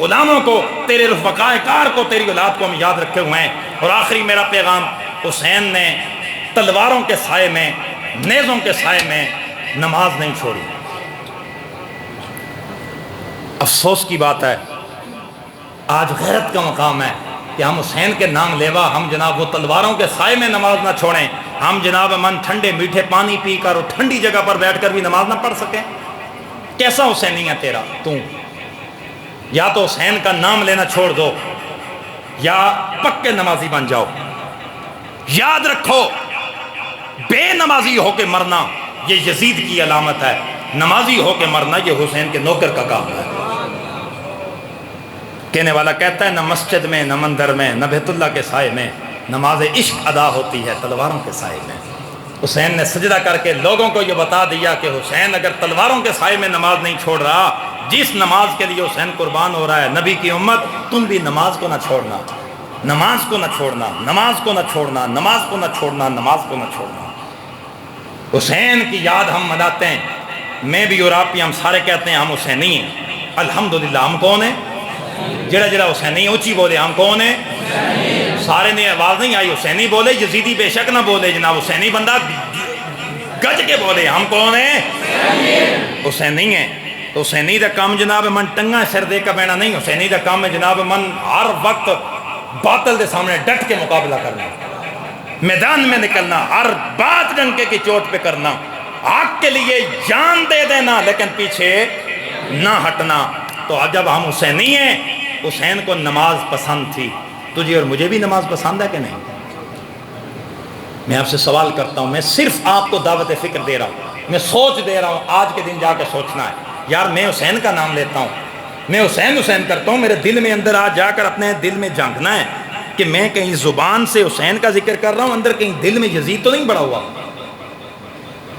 S1: غلاموں کو، تیرے رفقائے کار کو، تیری اولاد کو ہم یاد رکھے ہوئے ہیں۔ اور آخری میرا پیغام، حسین نے تلواروں کے سائے میں، نیزوں کے سائے میں نماز نہیں چھوڑی۔ افسوس کی بات ہے، آج غیرت کا مقام ہے کہ ہم حسین کے نام لیوا، ہم جناب وہ تلواروں کے سائے میں نماز نہ چھوڑیں، ہم جناب من ٹھنڈے میٹھے پانی پی کر اور ٹھنڈی جگہ پر بیٹھ کر بھی نماز نہ پڑھ سکیں۔ کیسا حسینی ہے تیرا تو؟ یا تو حسین کا نام لینا چھوڑ دو یا پکے نمازی بن جاؤ۔ یاد رکھو، بے نمازی ہو کے مرنا یہ یزید کی علامت ہے، نمازی ہو کے مرنا یہ حسین کے نوکر کا کام ہے۔ کہنے والا کہتا ہے نہ مسجد میں، نہ مندر میں، نہ بیت اللہ کے سائے میں نماز عشق ادا ہوتی ہے، تلواروں کے سائے میں۔ حسین نے سجدہ کر کے لوگوں کو یہ بتا دیا کہ حسین اگر تلواروں کے سائے میں نماز نہیں چھوڑ رہا، جس نماز کے لیے حسین قربان ہو رہا ہے، نبی کی امت، تم بھی نماز کو نہ چھوڑنا، نماز کو نہ چھوڑنا، نماز کو نہ چھوڑنا، نماز کو نہ چھوڑنا، نماز کو نہ چھوڑنا۔ حسین کی یاد ہم مناتے ہیں، میں بھی اور آپ بھی، ہم سارے کہتے ہیں ہم حسینی ہیں۔ الحمدللہ ہم کون ہیں؟ جڑا جڑا حسینی اونچی بولے، ہم کون ہیں؟ سارے نے آواز نہیں آئی، حسینی بولے، یزیدی بے شک نہ بولے جناب، حسینی بندہ گج کے بولے، ہم کون ہیں؟ حسینی ہیں۔ تو حسینی دا کام جناب من ٹنگا سر دے کا بہنا نہیں، حسینی دا کام ہے جناب من ہر وقت باطل دے سامنے ڈٹ کے مقابلہ کرنا، میدان میں نکلنا، ہر بات ڈنکے کی چوٹ پہ کرنا، حق کے لیے جان دے دینا لیکن پیچھے نہ ہٹنا۔ تو جب ہم حسینی ہیں، حسین کو نماز پسند تھی، تجھے اور مجھے بھی نماز پسند ہے کہ نہیں؟ میں آپ سے سوال کرتا ہوں، میں صرف آپ کو دعوت فکر دے رہا ہوں، میں سوچ دے رہا ہوں، آج کے دن جا کے سوچنا ہے، یار میں حسین کا نام لیتا ہوں، میں حسین حسین کرتا ہوں، میرے دل میں اندر آج جا کر اپنے دل میں جھانکنا ہے کہ میں کہیں زبان سے حسین کا ذکر کر رہا ہوں، اندر کہیں دل میں یزید تو نہیں بڑا ہوا،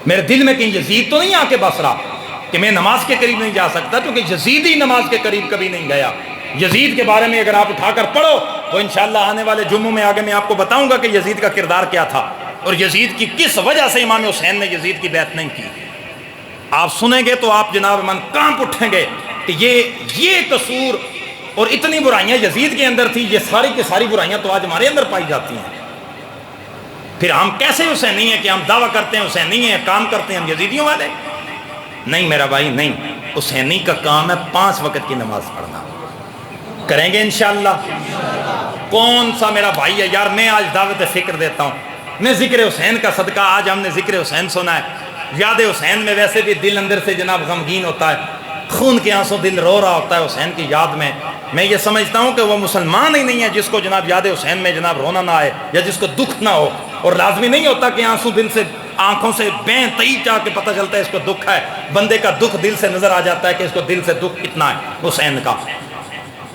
S1: میرے دل میں کہیں یزید تو نہیں آ کے بس رہا کہ میں نماز کے قریب نہیں جا سکتا، کیونکہ یزید ہی نماز کے قریب کبھی نہیں گیا۔ یزید کے بارے میں اگر آپ اٹھا کر پڑھو تو انشاءاللہ آنے والے جمعوں میں آگے میں آپ کو بتاؤں گا کہ یزید کا کردار کیا تھا اور یزید کی کس وجہ سے امام حسین نے یزید کی بیعت نہیں کی۔ آپ سنیں گے تو آپ جناب من کانپ اٹھیں گے کہ یہ قصور اور اتنی برائیاں یزید کے اندر تھی، یہ ساری کی ساری برائیاں تو آج ہمارے اندر پائی جاتی ہیں۔ پھر ہم کیسے حسینی ہیں کہ ہم دعویٰ کرتے ہیں حسینی ہیں، کام کرتے ہیں ہم یزیدیوں والے؟ نہیں میرا بھائی نہیں، حسینی کا کام ہے 5 وقت کی نماز پڑھنا، کریں گے انشاءاللہ۔ کون سا میرا بھائی ہے یار، میں آج دعوت فکر دیتا ہوں، میں ذکر حسین کا صدقہ، آج ہم نے ذکر حسین سنا ہے، یاد حسین میں ویسے بھی دل اندر سے جناب غمگین ہوتا ہے، خون کے آنسوں دل رو رہا ہوتا ہے حسین کی یاد میں۔ میں یہ سمجھتا ہوں کہ وہ مسلمان ہی نہیں ہے جس کو جناب یاد حسین میں جناب رونا نہ آئے یا جس کو دکھ نہ ہو، اور لازمی نہیں ہوتا کہ آنسو دل سے، آنکھوں سے بین تئی چاہ کے پتہ چلتا ہے اس کو دکھ ہے، بندے کا دکھ دل سے نظر آ جاتا ہے کہ اس کو دل سے دکھ کتنا ہے حسین کا۔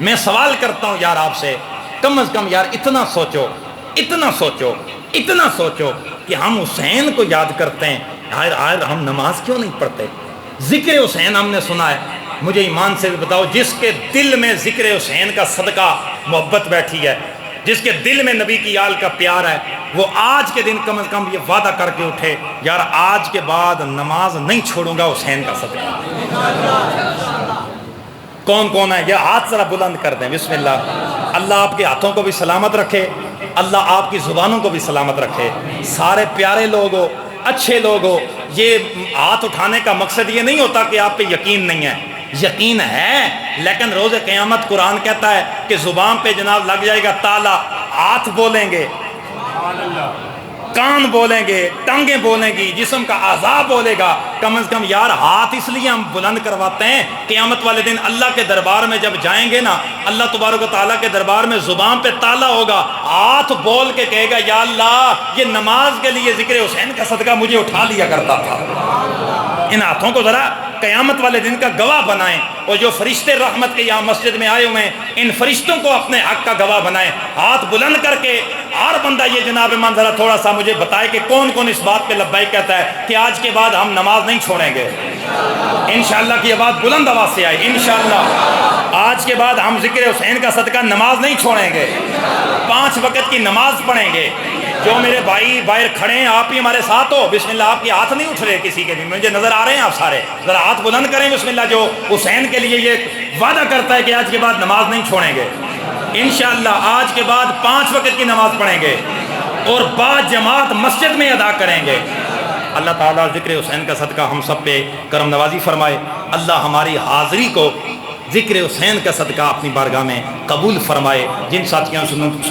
S1: میں سوال کرتا ہوں یار آپ سے، کم از کم یار اتنا سوچو، اتنا سوچو، اتنا سوچو کہ ہم حسین کو یاد کرتے ہیں، آخر ہم نماز کیوں نہیں پڑھتے؟ ذکر حسین ہم نے سنا ہے، مجھے ایمان سے بھی بتاؤ جس کے دل میں ذکر حسین کا صدقہ محبت بیٹھی ہے، جس کے دل میں نبی کی آل کا پیار ہے، وہ آج کے دن کم از کم یہ وعدہ کر کے اٹھے یار آج کے بعد نماز نہیں چھوڑوں گا حسین کا صدقہ۔ کون کون ہے؟ یہ ہاتھ ذرا بلند کر دیں، بسم اللہ۔ اللہ آپ کے ہاتھوں کو بھی سلامت رکھے، اللہ آپ کی زبانوں کو بھی سلامت رکھے، سارے پیارے لوگ ہو، اچھے لوگ ہو۔ یہ ہاتھ اٹھانے کا مقصد یہ نہیں ہوتا کہ آپ پہ یقین نہیں ہے، یقین ہے، لیکن روز قیامت قرآن کہتا ہے کہ زبان پہ جناب لگ جائے گا تالا، ہاتھ بولیں گے، کان بولیں گے، ٹانگیں بولیں گی، جسم کا اعضاء بولے گا۔ کم از کم یار ہاتھ اس لیے ہم بلند کرواتے ہیں، قیامت والے دن اللہ کے دربار میں جب جائیں گے نا، اللہ تبارک و تعالیٰ کے دربار میں زبان پہ تالا ہوگا، ہاتھ بول کے کہے گا یا اللہ یہ نماز کے لیے ذکر حسین کا صدقہ مجھے اٹھا لیا کرتا تھا۔ ان ہاتھوں کو ذرا قیامت والے دن کا گواہ بنائیں، اور جو فرشتے رحمت کے یہاں مسجد میں آئے ہوئے ہیں ان فرشتوں کو اپنے حق کا گواہ بنائیں۔ ہاتھ بلند کر کے ہر بندہ یہ جناب ایمان ذرا تھوڑا سا مجھے بتائے کہ کون کون اس بات پہ لبیک کہتا ہے کہ آج کے بعد ہم نماز نہیں چھوڑیں گے۔ انشاءاللہ کی آواز بلند آواز سے آئے، انشاءاللہ آج کے بعد ہم ذکر حسین کا صدقہ نماز نہیں چھوڑیں گے، 5 وقت کی نماز پڑھیں گے۔ جو میرے بھائی باہر کھڑے ہیں آپ بھی ہمارے ساتھ ہو، بسم اللہ، آپ کے ہاتھ نہیں اٹھ رہے کسی کے بھی، مجھے نظر آ رہے ہیں آپ سارے، ذرا ہاتھ بلند کریں بسم اللہ، جو حسین کے لیے یہ وعدہ کرتا ہے کہ آج کے بعد نماز نہیں چھوڑیں گے۔ انشاءاللہ آج کے بعد 5 وقت کی نماز پڑھیں گے اور بعد جماعت مسجد میں ادا کریں گے۔ اللہ تعالیٰ ذکر حسین کا صدقہ ہم سب پہ کرم نوازی فرمائے، اللہ ہماری حاضری کو ذکر حسین کا صدقہ اپنی بارگاہ میں قبول فرمائے۔ جن ساتھیوں سے